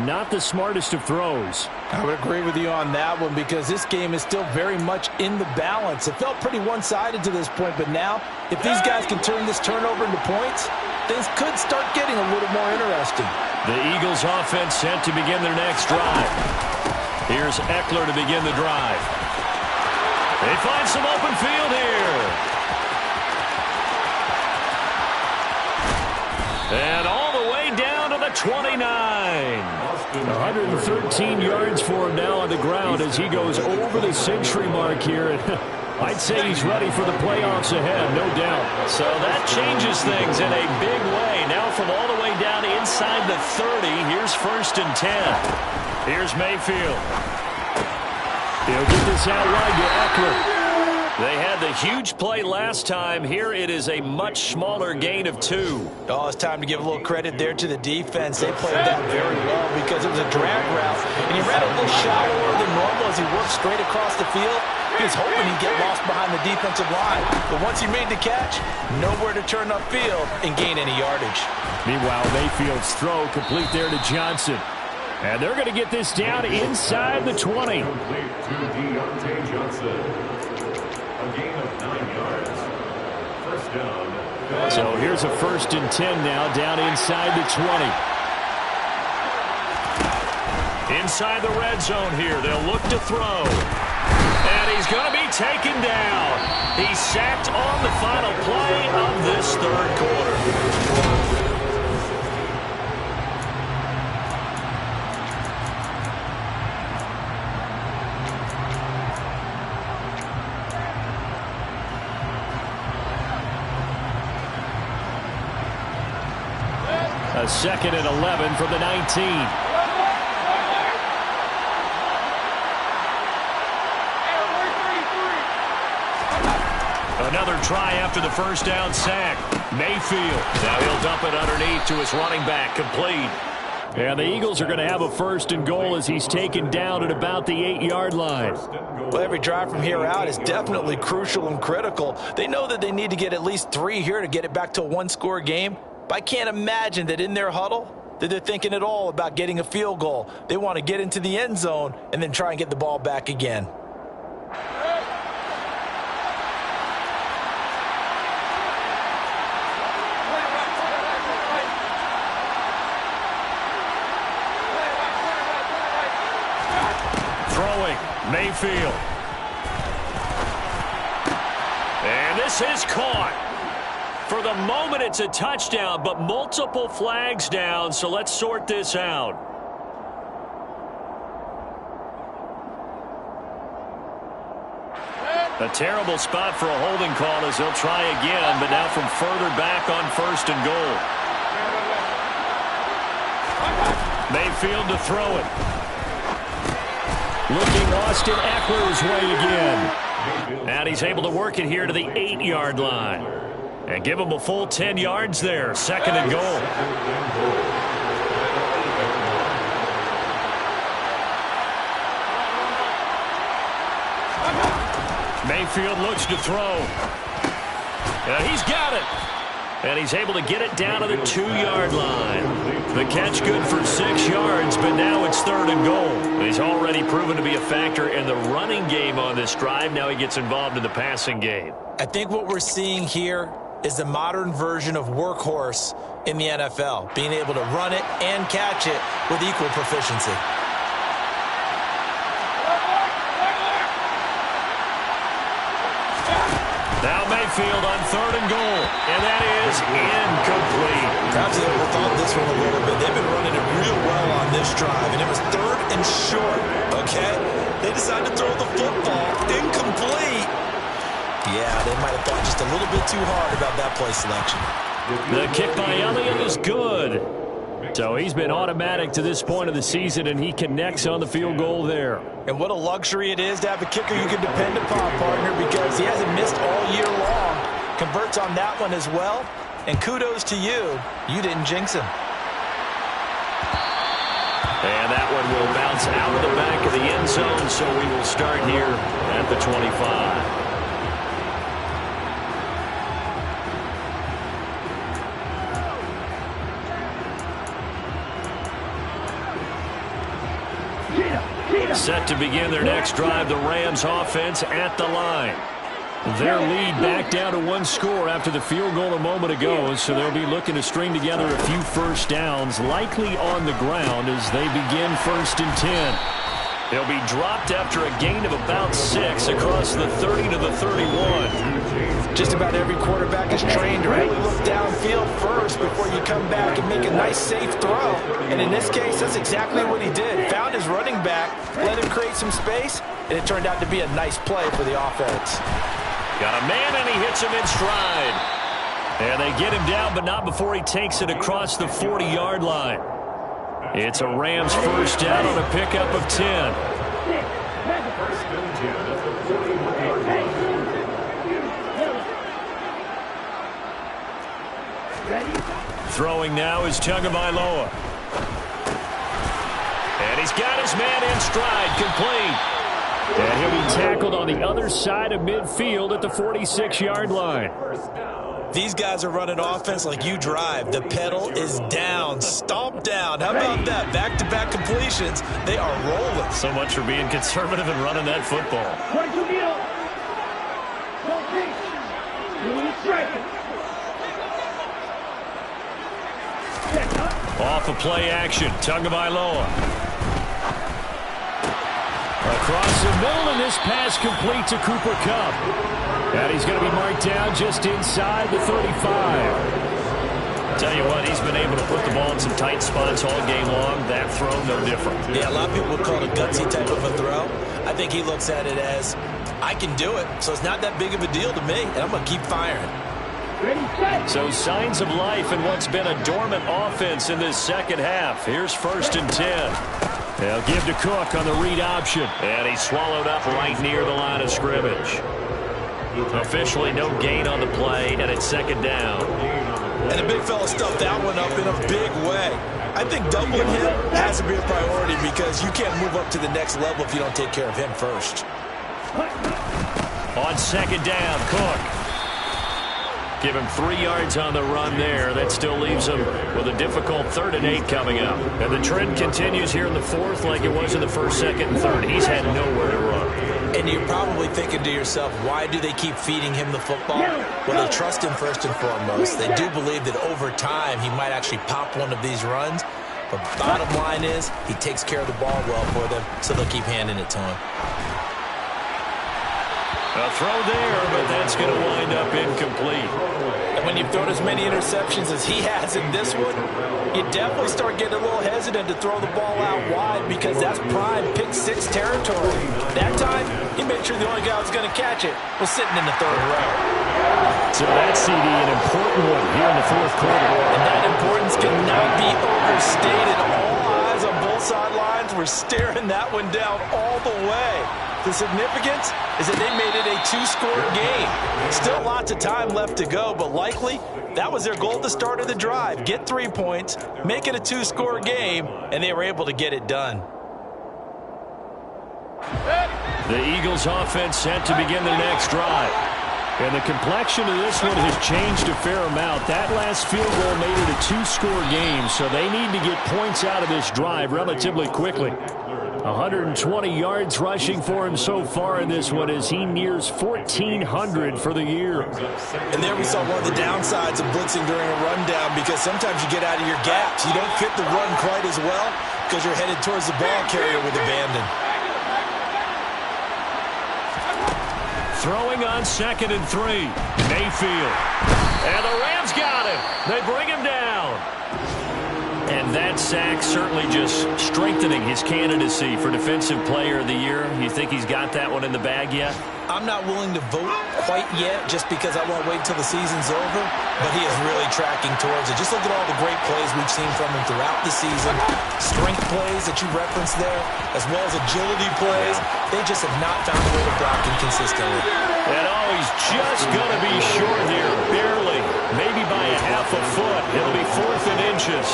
not the smartest of throws. I would agree with you on that one, because this game is still very much in the balance. It felt pretty one-sided to this point, but now if these guys can turn this turnover into points, things could start getting a little more interesting. The Eagles offense set to begin their next drive. Here's Eckler to begin the drive. They find some open field here. And all the way down to the 29. 113 yards for him now on the ground as he goes over the century mark here. I'd say he's ready for the playoffs ahead, no doubt. So that changes things in a big way. Now from all the way down inside the 30, here's 1st and 10. Here's Mayfield. He'll get this out wide to Eckler. They had the huge play last time. Here it is a much smaller gain of 2. Oh, it's time to give a little credit there to the defense. They played that very well because it was a drag route, and he ran a little shallower than normal as he worked straight across the field. He was hoping he'd get lost behind the defensive line, but once he made the catch, nowhere to turn upfield and gain any yardage. Meanwhile, Mayfield's throw complete there to Johnson. And they're going to get this down inside the 20. Complete to Deontay Johnson. A gain of 9 yards. First down. So here's a 1st and 10 now down inside the 20. Inside the red zone here. They'll look to throw. And he's going to be taken down. He's sacked on the final play of this 3rd quarter. A 2nd and 11 from the 19. Another try after the 1st down sack. Mayfield. Now he'll dump it underneath to his running back. Complete. And the Eagles are going to have a 1st and goal as he's taken down at about the 8-yard line. Well, every drive from here out is definitely crucial and critical. They know that they need to get at least 3 here to get it back to a 1-score game. But I can't imagine that in their huddle that they're thinking at all about getting a field goal. They want to get into the end zone and then try and get the ball back again. Throwing. Mayfield. And this is caught. For the moment, it's a touchdown, but multiple flags down, so let's sort this out. A terrible spot for a holding call as they'll try again, but now from further back on 1st and goal. Mayfield to throw it. Looking Austin Eckler's way again. And he's able to work it here to the 8-yard line. And give him a full 10 yards there. 2nd and goal. Mayfield looks to throw. And he's got it. And he's able to get it down to the 2-yard line. The catch good for 6 yards, but now it's 3rd and goal. He's already proven to be a factor in the running game on this drive. Now he gets involved in the passing game. I think what we're seeing here is the modern version of workhorse in the NFL, being able to run it and catch it with equal proficiency. Now Mayfield on 3rd and goal, and that is incomplete. Perhaps they overthought this one a little bit. They've been running it real well on this drive, and it was 3rd and short, okay? They decided to throw the football incomplete. Yeah, they might have thought just a little bit too hard about that play selection. The kick by Elliott is good. So he's been automatic to this point of the season, and he connects on the field goal there. And what a luxury it is to have a kicker you can depend upon, partner, because he hasn't missed all year long. Converts on that one as well. And kudos to you. You didn't jinx him. And that one will bounce out of the back of the end zone, so we will start here at the 25. Set to begin their next drive, the Rams offense at the line. Their lead back down to 1 score after the field goal a moment ago, so they'll be looking to string together a few 1st downs, likely on the ground as they begin 1st and 10. They'll be dropped after a gain of about 6 across the 30 to the 31. Just about every quarterback is trained to really look downfield first before you come back and make a nice, safe throw. And in this case, that's exactly what he did. Found his running back, let him create some space, and it turned out to be a nice play for the offense. Got a man, and he hits him in stride. And they get him down, but not before he takes it across the 40-yard line. It's a Rams first down on a pickup of 10. First and 10 at the 41-yard line. Throwing now is Tagovailoa. And he's got his man in stride, complete. And he'll be tackled on the other side of midfield at the 46-yard line. These guys are running offense like you drive. The pedal is down, stomp down. How about that? Back-to-back completions. They are rolling. So much for being conservative and running that football. Off of play action, Tagovailoa. Across the middle, and this pass complete to Cooper Kupp. And he's going to be marked down just inside the 35. Tell you what, he's been able to put the ball in some tight spots all game long. That throw, no different. Yeah, a lot of people would call it a gutsy type of a throw. I think he looks at it as, I can do it, so it's not that big of a deal to me, and I'm going to keep firing. So signs of life in what's been a dormant offense in this second half. Here's first and 10. They'll give to Cook on the read option. And he's swallowed up right near the line of scrimmage. Officially no gain on the play, and it's second down. And the big fella stuffed that one up in a big way. I think doubling him has to be a priority because you can't move up to the next level if you don't take care of him first. On second down, Cook. Give him 3 yards on the run there. That still leaves him with a difficult 3rd and 8 coming up. And the trend continues here in the 4th like it was in the 1st, 2nd, and 3rd. He's had nowhere to run. And you're probably thinking to yourself, why do they keep feeding him the football? Well, they trust him first and foremost. They do believe that over time he might actually pop one of these runs. But bottom line is he takes care of the ball well for them, so they'll keep handing it to him. A throw there, but that's going to wind up incomplete. And when you've thrown as many interceptions as he has in this one, you definitely start getting a little hesitant to throw the ball out wide because that's prime pick 6 territory. That time, he made sure the only guy who was going to catch it was sitting in the 3rd row. So that CD, an important one here in the 4th quarter. And that importance cannot be overstated. All eyes on both sidelines were staring that one down all the way. The significance is that they made it a 2-score game. Still lots of time left to go, but likely that was their goal at the start of the drive. Get 3 points, make it a 2-score game, and they were able to get it done. The Eagles offense set to begin the next drive. And the complexion of this one has changed a fair amount. That last field goal made it a 2-score game, so they need to get points out of this drive relatively quickly. 120 yards rushing for him so far in this one as he nears 1,400 for the year. And there we saw one of the downsides of blitzing during a rundown because sometimes you get out of your gaps. You don't fit the run quite as well because you're headed towards the ball carrier with abandon. Throwing on 2nd and 3. Mayfield. And the Rams got him. They bring him down. And that sack certainly just strengthening his candidacy for Defensive Player of the Year. You think he's got that one in the bag yet? I'm not willing to vote quite yet just because I won't wait until the season's over, but he is really tracking towards it. Just look at all the great plays we've seen from him throughout the season. Strength plays that you referenced there, as well as agility plays. They just have not found a way to block him consistently. And he's just going to be short here, barely. Maybe by a half a foot. It'll be 4th and inches.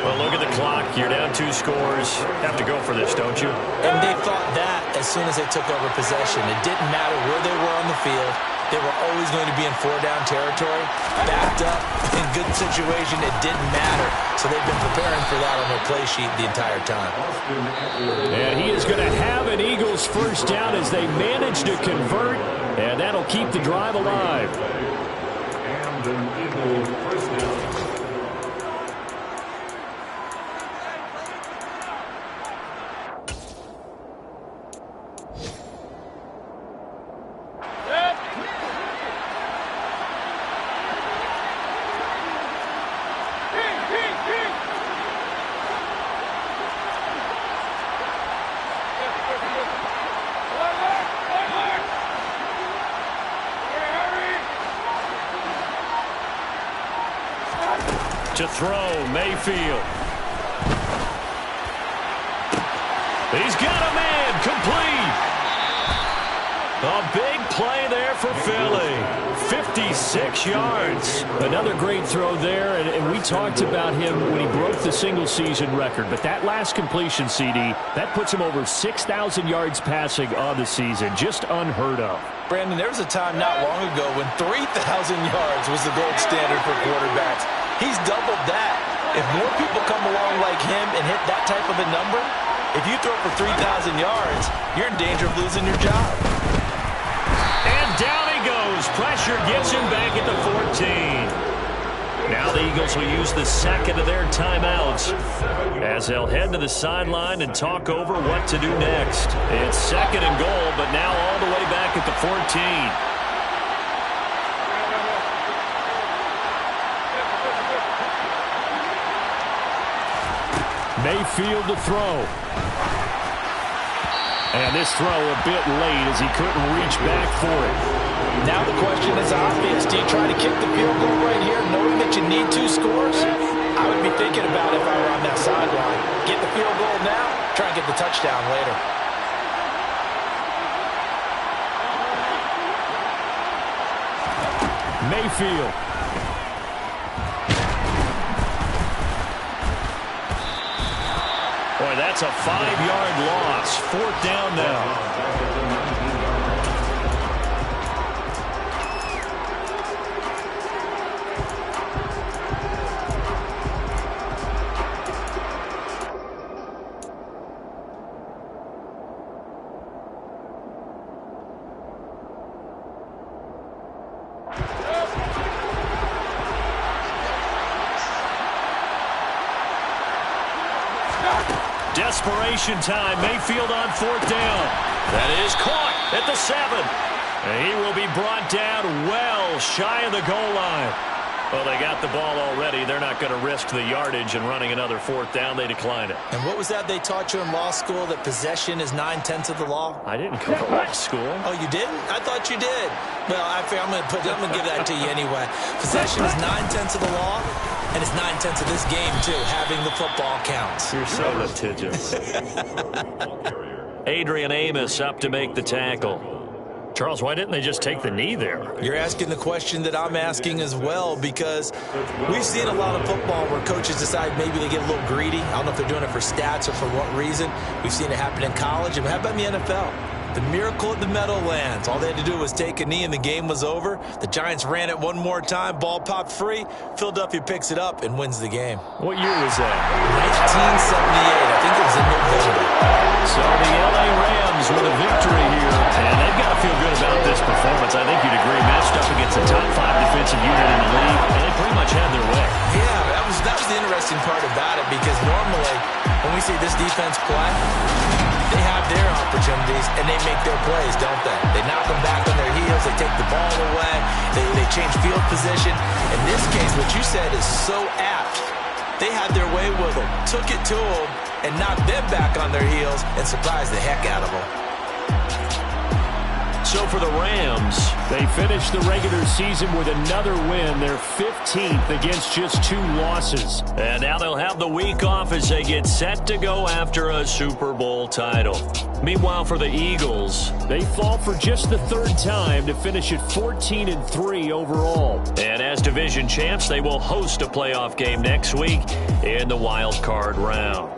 Well, look at the clock. You're down 2 scores. Have to go for this, don't you? And they thought that as soon as they took over possession. It didn't matter where they were on the field. They were always going to be in 4-down territory. Backed up, in good situation, it didn't matter. So they've been preparing for that on their play sheet the entire time. And he is going to have an Eagles first down as they manage to convert, and that'll keep the drive alive. And an Eagle first down. To throw, Mayfield. He's got a man, complete. A big play there for Philly. 56 yards. Another great throw there, and we talked about him when he broke the single-season record. But that last completion, CD, that puts him over 6,000 yards passing on the season. Just unheard of. Brandon, there was a time not long ago when 3,000 yards was the gold standard for quarterbacks. He's doubled that. If more people come along like him and hit that type of a number, if you throw for 3,000 yards, you're in danger of losing your job. And down he goes. Pressure gets him back at the 14. Now the Eagles will use the second of their timeouts as they'll head to the sideline and talk over what to do next. It's second and goal, but now all the way back at the 14. Mayfield to throw. And this throw a bit late as he couldn't reach back for it. Now the question is obvious. Do you try to kick the field goal right here knowing that you need 2 scores? I would be thinking about it if I were on that sideline. Get the field goal now, try and get the touchdown later. Mayfield. Boy, that's a 5-yard loss. 4th down now. Desperation time. Mayfield on 4th down. That is caught at the 7. And he will be brought down well shy of the goal line. Well, they got the ball already. They're not going to risk the yardage and running another 4th down. They decline it. And what was that they taught you in law school, that possession is 9/10 of the law? I didn't go to law school. Oh, you didn't? I thought you did. Well, I'm going to give that to you anyway. Possession is 9/10 of the law. And it's 9/10 of this game, too. Having the football counts. You're so litigious. Adrian Amos up to make the tackle. Charles, why didn't they just take the knee there? You're asking the question that I'm asking as well, because we've seen a lot of football where coaches decide maybe they get a little greedy. I don't know if they're doing it for stats or for what reason. We've seen it happen in college. And how about in the NFL? The miracle at the Meadowlands. All they had to do was take a knee and the game was over. The Giants ran it one more time. Ball popped free. Philadelphia picks it up and wins the game. What year was that? 1978. I think it was in November. So the L.A. Rams with a victory here. And they've got to feel good about this performance. I think you'd agree. Matched up against the top 5 defensive unit in the league. And they pretty much had their way. Yeah, that was the interesting part about it, because normally when we see this defense play, they have their opportunities, and they make their plays, don't they? They knock them back on their heels. They take the ball away. They change field position. In this case, what you said is so apt. They had their way with them, took it to them, and knocked them back on their heels and surprised the heck out of them. So for the Rams, they finished the regular season with another win. They're 15th against just 2 losses. And now they'll have the week off as they get set to go after a Super Bowl title. Meanwhile, for the Eagles, they fall for just the 3rd time to finish at 14-3 overall. And as division champs, they will host a playoff game next week in the wild card round.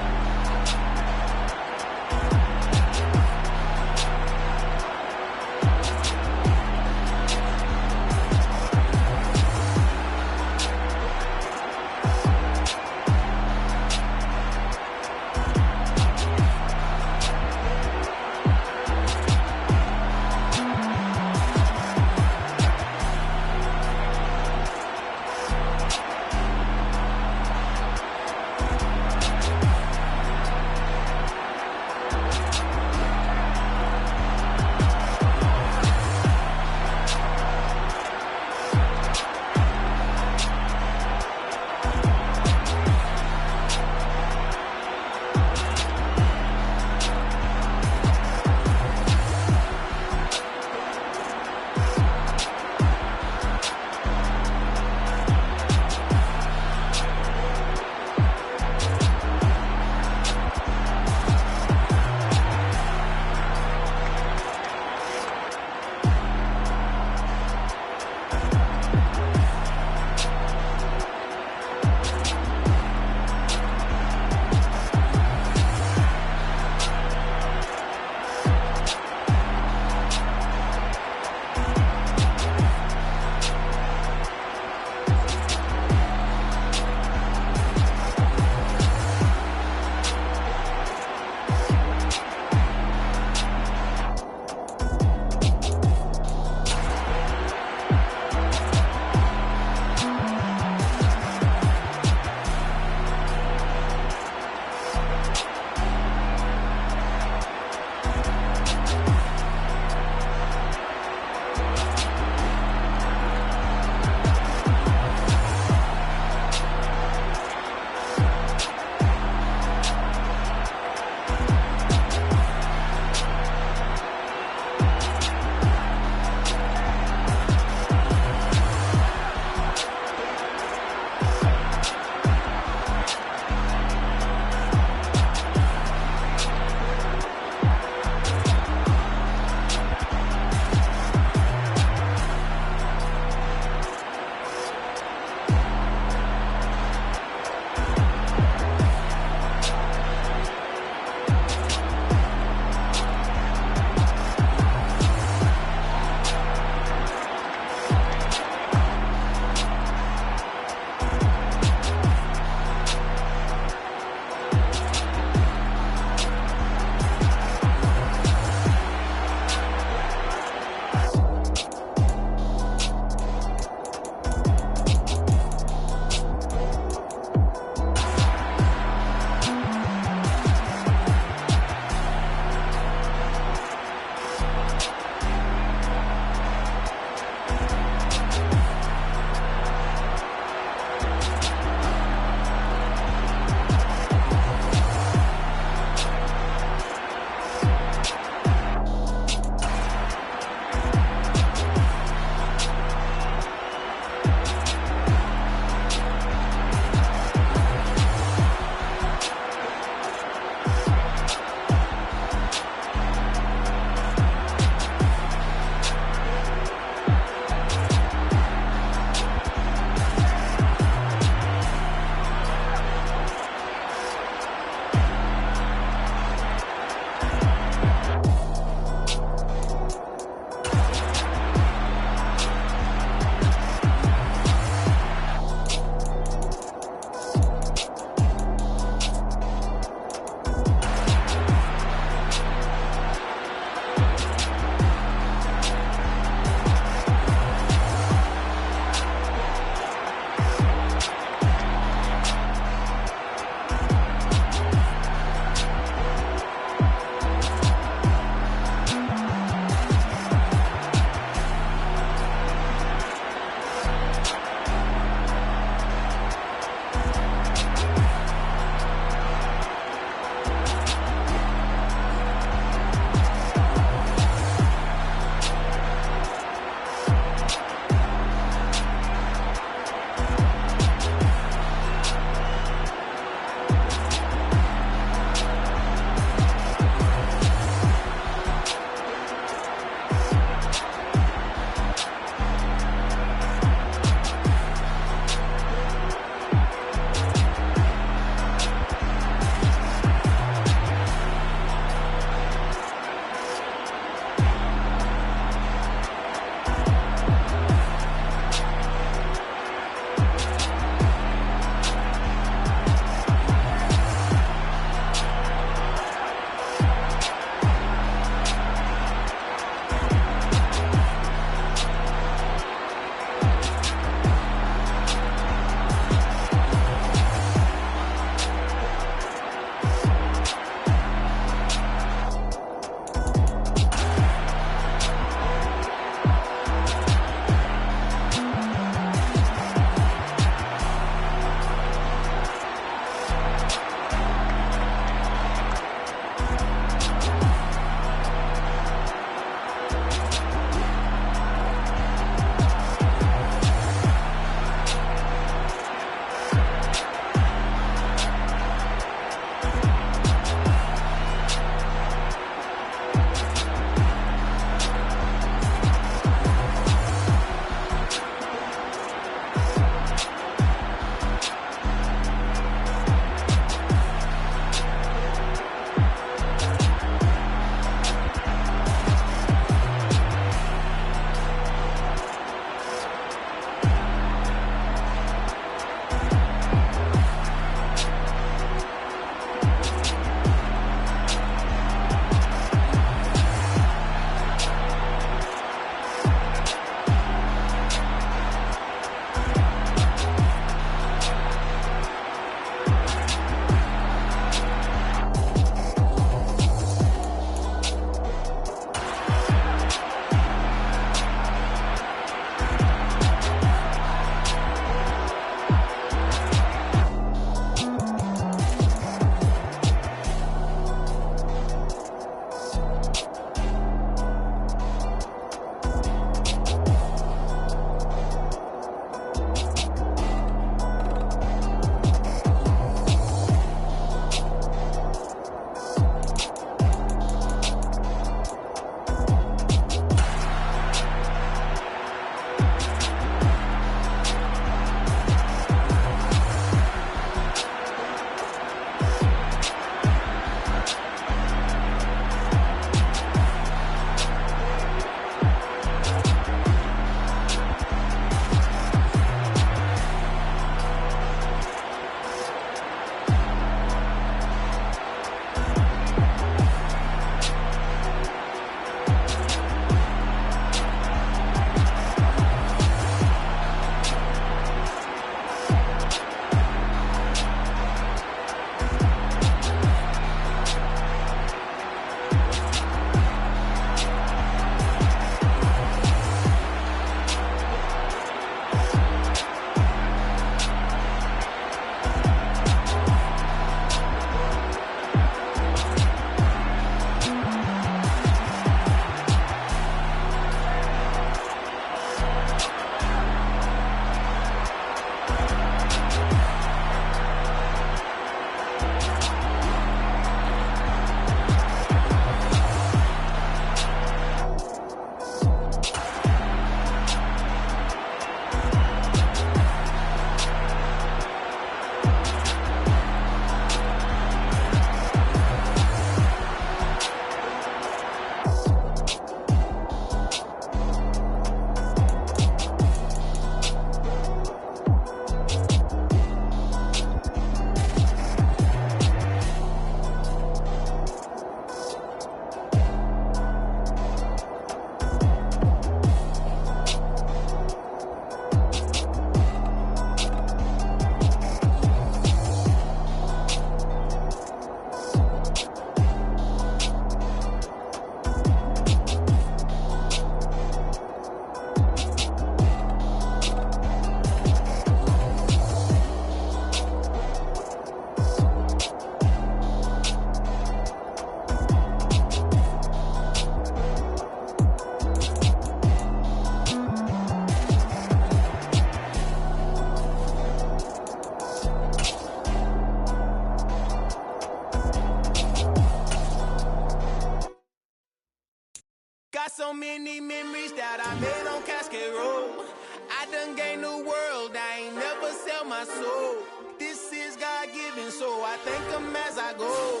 many memories that I made on Cascade Road. I done gained the world, I ain't never sell my soul. This is God-given, so I thank him as I go.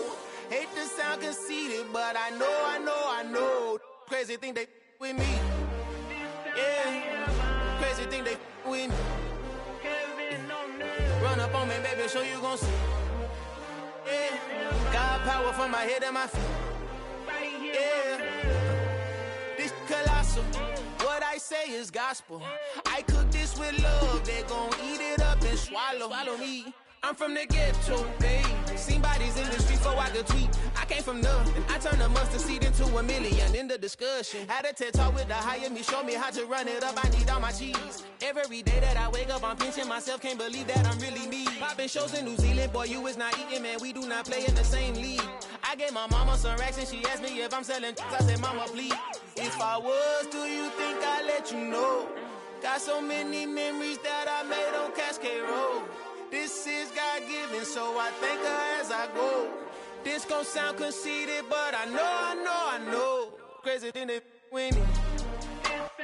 Hate to sound conceited, but I know. Crazy thing they with me. Yeah, crazy thing they with me. Run up on me, baby, so you gon' see. Yeah, God power from my head and my feet. Yeah, this colossal. What I say is gospel. I cook this with love. They gon' eat it up and swallow me. I'm from the ghetto, babe. Seen bodies in the streets so I could tweet. I came from nothing. I turned a mustard seed into a million. In the discussion, had a TED talk with the higher me. Show me how to run it up. I need all my cheese. Every day that I wake up, I'm pinching myself. Can't believe that I'm really me. Popping shows in New Zealand, boy, you is not eating, man. We do not play in the same league. I gave my mama some racks and she asked me if I'm selling. I said, mama, please. If I was, do you think I'd let you know? Got so many memories that I made on Cascade Road. This is God-given, so I thank her as I go. This gon' sound conceited, but I know. Crazy thing they with me.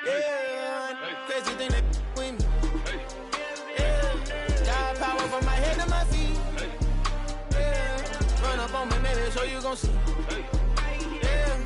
Yeah, crazy thing they with me. Yeah, got power from my head to my feet. Yeah, run up on me, baby, so you gon' see. Yeah.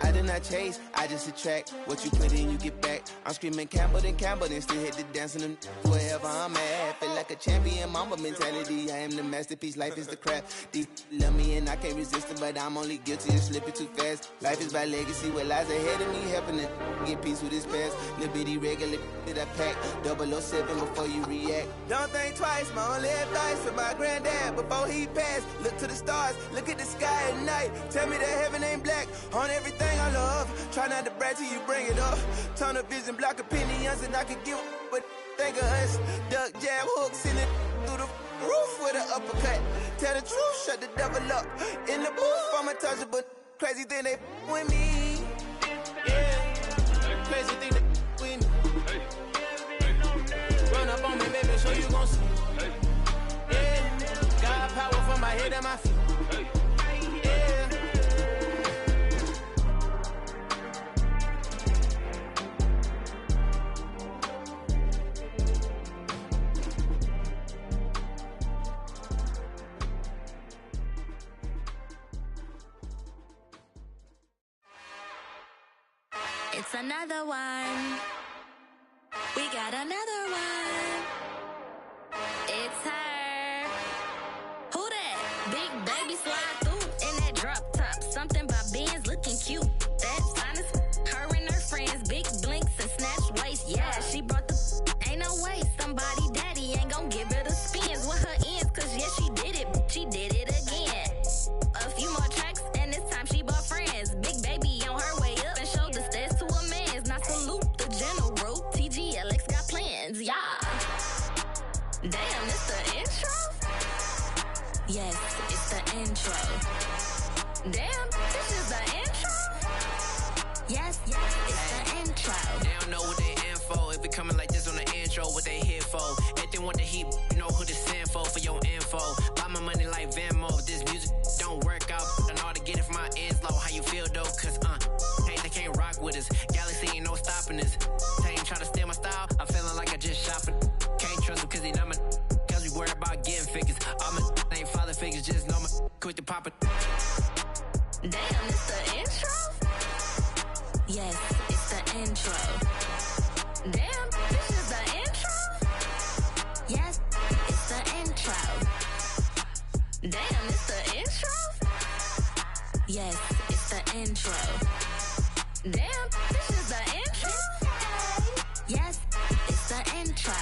I did not chase, I just attract. What you put in, you get back. I'm screaming Campbell, then still hit the dance and them wherever I'm at. Feel like a champion, mama mentality. I am the masterpiece, life is the crap. Deep love me and I can't resist it, but I'm only guilty of slipping too fast. Life is by legacy, what lies ahead of me, helping to get peace with this past. Little bitty regular that I pack, 007 before you react. Don't think twice, my only advice for my granddad before he passed. Look to the stars, look at the sky at night. Tell me that heaven ain't black on everything I love. Try not to brag till you bring it up. Tunnel vision, block opinions, and I could give but think of us. Duck jab hooks in it through the roof with an uppercut. Tell the truth, shut the devil up. In the booth, I'm untouchable. Crazy thing they with me. Yeah, crazy thing they with me. Run up on me, baby, so you gon' see. Yeah, got power from my head and my feet. It's another one. We got another one. It's her. Who that? Big baby slide through in that drop top. Something by Benz looking cute. That's honest. Her and her friends, big blinks and snatch waist. Yeah, she brought the. Ain't no way somebody daddy ain't gon' give her the spins with her ends. Cause yeah, she did it. She did it again. A few more tracks and this time she bought friends. Big baby on her way up and showed the stairs to a man's. Now salute the general. TGLX got plans, yeah. Damn, it's the intro? Yes, it's the intro. Damn, this is the intro? Yes, it's the intro. They don't know what they in for. If it coming like this on the intro, what they here for? If they want the heat, you know who to send for your info. Buy my money like Venmo. If this music don't work out, I know how to get it from my ends low. How you feel though? Cause hey, they can't rock with us. Galaxy ain't no stopping us. They ain't trying to steal my style. I'm feeling like I just shopping. Can't trust them cause they not my. Cause we worried about getting figures. All my ain't father figures, just know my quick to pop it. Damn, it's the intro? Yes, it's the intro. Damn, this is the intro? Yes, it's the intro. Damn, it's the intro? Yes, it's the intro. Damn, this is the intro? Yes, it's the intro.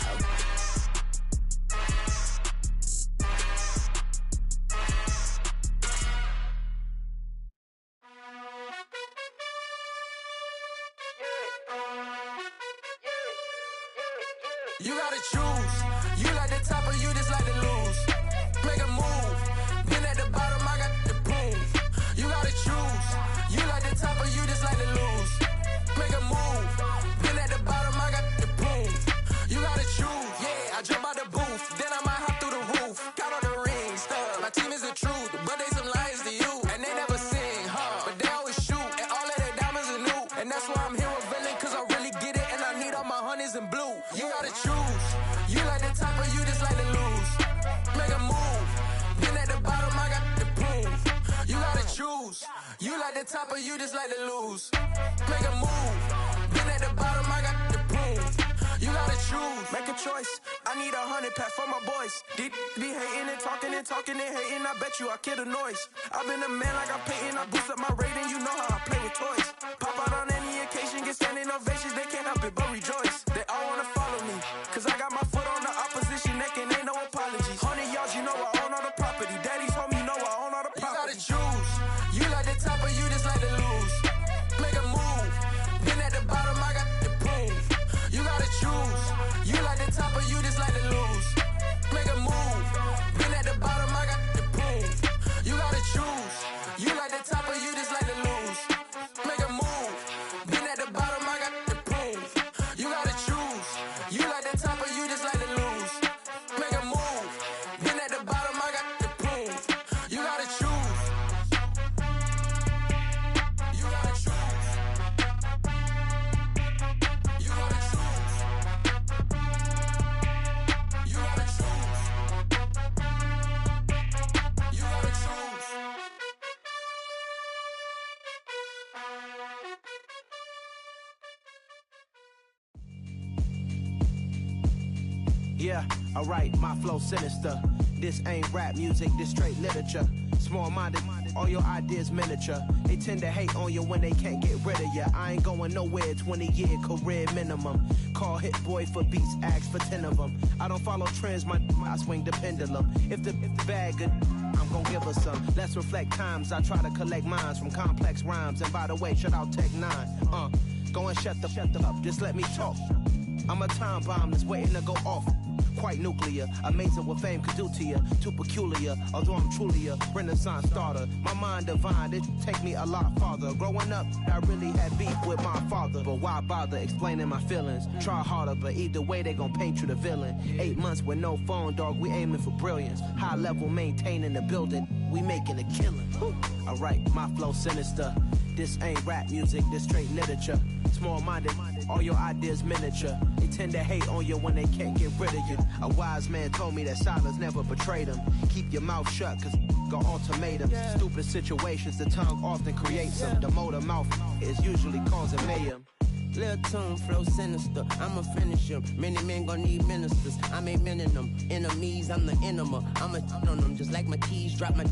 You gotta choose. You like the top or you just like to lose. Make a move. Been at the bottom, I got the prove. You gotta choose. You like the top or you just like to lose. Make a move. Been at the bottom, I got the prove. You gotta choose. Yeah, I jump out the booth. Then I might hop through the roof. Count on the rings. My team is the truth, but they some liars to you. And they never sing, huh? But they always shoot. And all of their diamonds You gotta choose. You like the top or you just like to lose. Make a move. Been at the bottom, I got the proof. You gotta choose. You like the top or you just like to lose. Make a move. Been at the bottom, I got the proof. You gotta choose. Make a choice. I need 100 pack for my boys. Deep be hating and talking and hating. I bet you I kill the noise. I've been a man like I'm Peyton. I boost up my rating. You know how I play with toys. Pop out on any occasion, get standing ovations. They can't help it but rejoice. They all wanna follow me, cause I got my foot on the opposition neck and ain't no apologies. 100 yards, you know I own all the property. Daddy's home, you know I own all the property. You gotta choose. You like the top or you just like to lose. Make a move. Been at the bottom, I got the proof. You gotta choose. You like the top or you just like to lose. Make a move. Been at the bottom, I got the proof. You gotta choose. You like the top or you just like to lose. Make a move. Been at the bottom, I got the proof. You gotta choose. You like the top or you just like to lose. Make a move. Been at the bottom, I got the proof. You gotta choose. You gotta choose. You gotta choose. You gotta choose. You gotta choose. Yeah, alright, my flow sinister. This ain't rap music, this straight literature. Small-minded, all your ideas miniature. They tend to hate on you when they can't get rid of you. I ain't going nowhere, 20-year career minimum. Call Hit Boy for beats, ask for 10 of them. I don't follow trends, I swing the pendulum. If the bag good, I'm gon' give her some. Let's reflect times, I try to collect minds from complex rhymes. And by the way, shout out Tech 9. Go and shut the up, just let me talk. I'm a time bomb that's waiting to go off. Quite nuclear, amazing what fame could do to you. Too peculiar, although I'm truly a renaissance starter. My mind divine, it take me a lot farther. Growing up, I really had beef with my father. But why bother explaining my feelings? Try harder, but either way they gon' paint you the villain. 8 months with no phone, dog, we aiming for brilliance. High level maintaining the building, we making a killing. Alright, my flow sinister. This ain't rap music, this straight literature. Small-minded, all your ideas miniature. They tend to hate on you when they can't get rid of you. A wise man told me that silence never betrayed him. Keep your mouth shut, cause got ultimatums. Stupid situations, the tongue often creates them. The motor mouth is usually causing mayhem. Lil' tune, flow sinister, I'ma finish him. Many men gon' need ministers, I'm aiming them. Enemies, I'm the enema. I'ma on them, just like my keys, drop my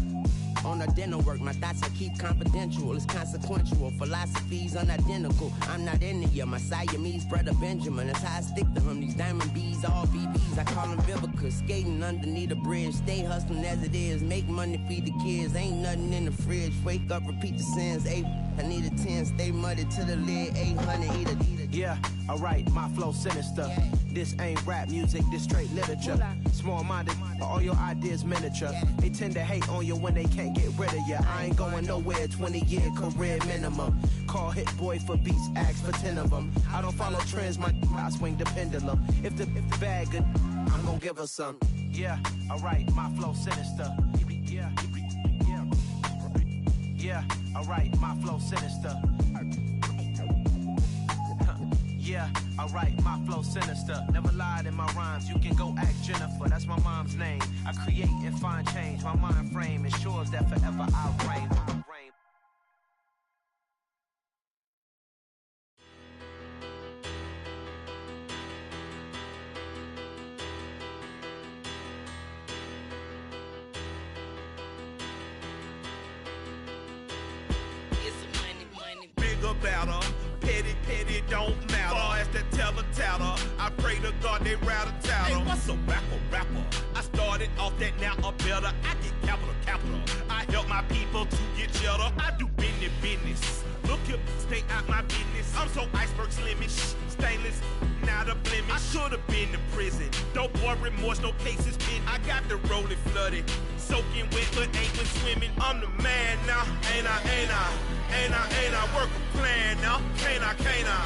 on the dinner work. My thoughts I keep confidential, it's consequential. Philosophies unidentical, I'm not in the year. My Siamese brother Benjamin, that's how I stick to him. These diamond bees, all BBs, I call them Vivica. Skating underneath the bridge, stay hustling as it is. Make money, feed the kids, ain't nothing in the fridge. Wake up, repeat the sins, I need a 10, stay muddy to the lid, 800, eat it. Yeah, alright, my flow sinister. This ain't rap music, this straight literature. Small-minded, all your ideas miniature. They tend to hate on you when they can't get rid of you. I ain't going nowhere, 20-year career minimum. Call Hit Boy for beats, ask for 10 of them. I don't follow trends, I swing the pendulum. If the bag good, I'm gon' give her some. Yeah, alright, my flow sinister. Yeah, alright, my flow sinister. Yeah, alright, my flow sinister. Never lied in my rhymes, you can go ask Jennifer, that's my mom's name. I create and find change, my mind frame ensures that forever I'll reign. Bigger, better, petty, don't matter. Far as the teller-tatter, I pray to God they rattle-tattle. Hey, what's a rapper? I started off that, now I'm better. I get capital. I help my people to get cheddar. I do business. Look here, stay out my business. I'm so iceberg slimish, stainless, not a blemish. I should've been in prison. Don't boy remorse, no cases pinned. I got the rolling flooded, soaking wet, but ain't been swimming. I'm the man now, ain't I? Work a plan now, can't I?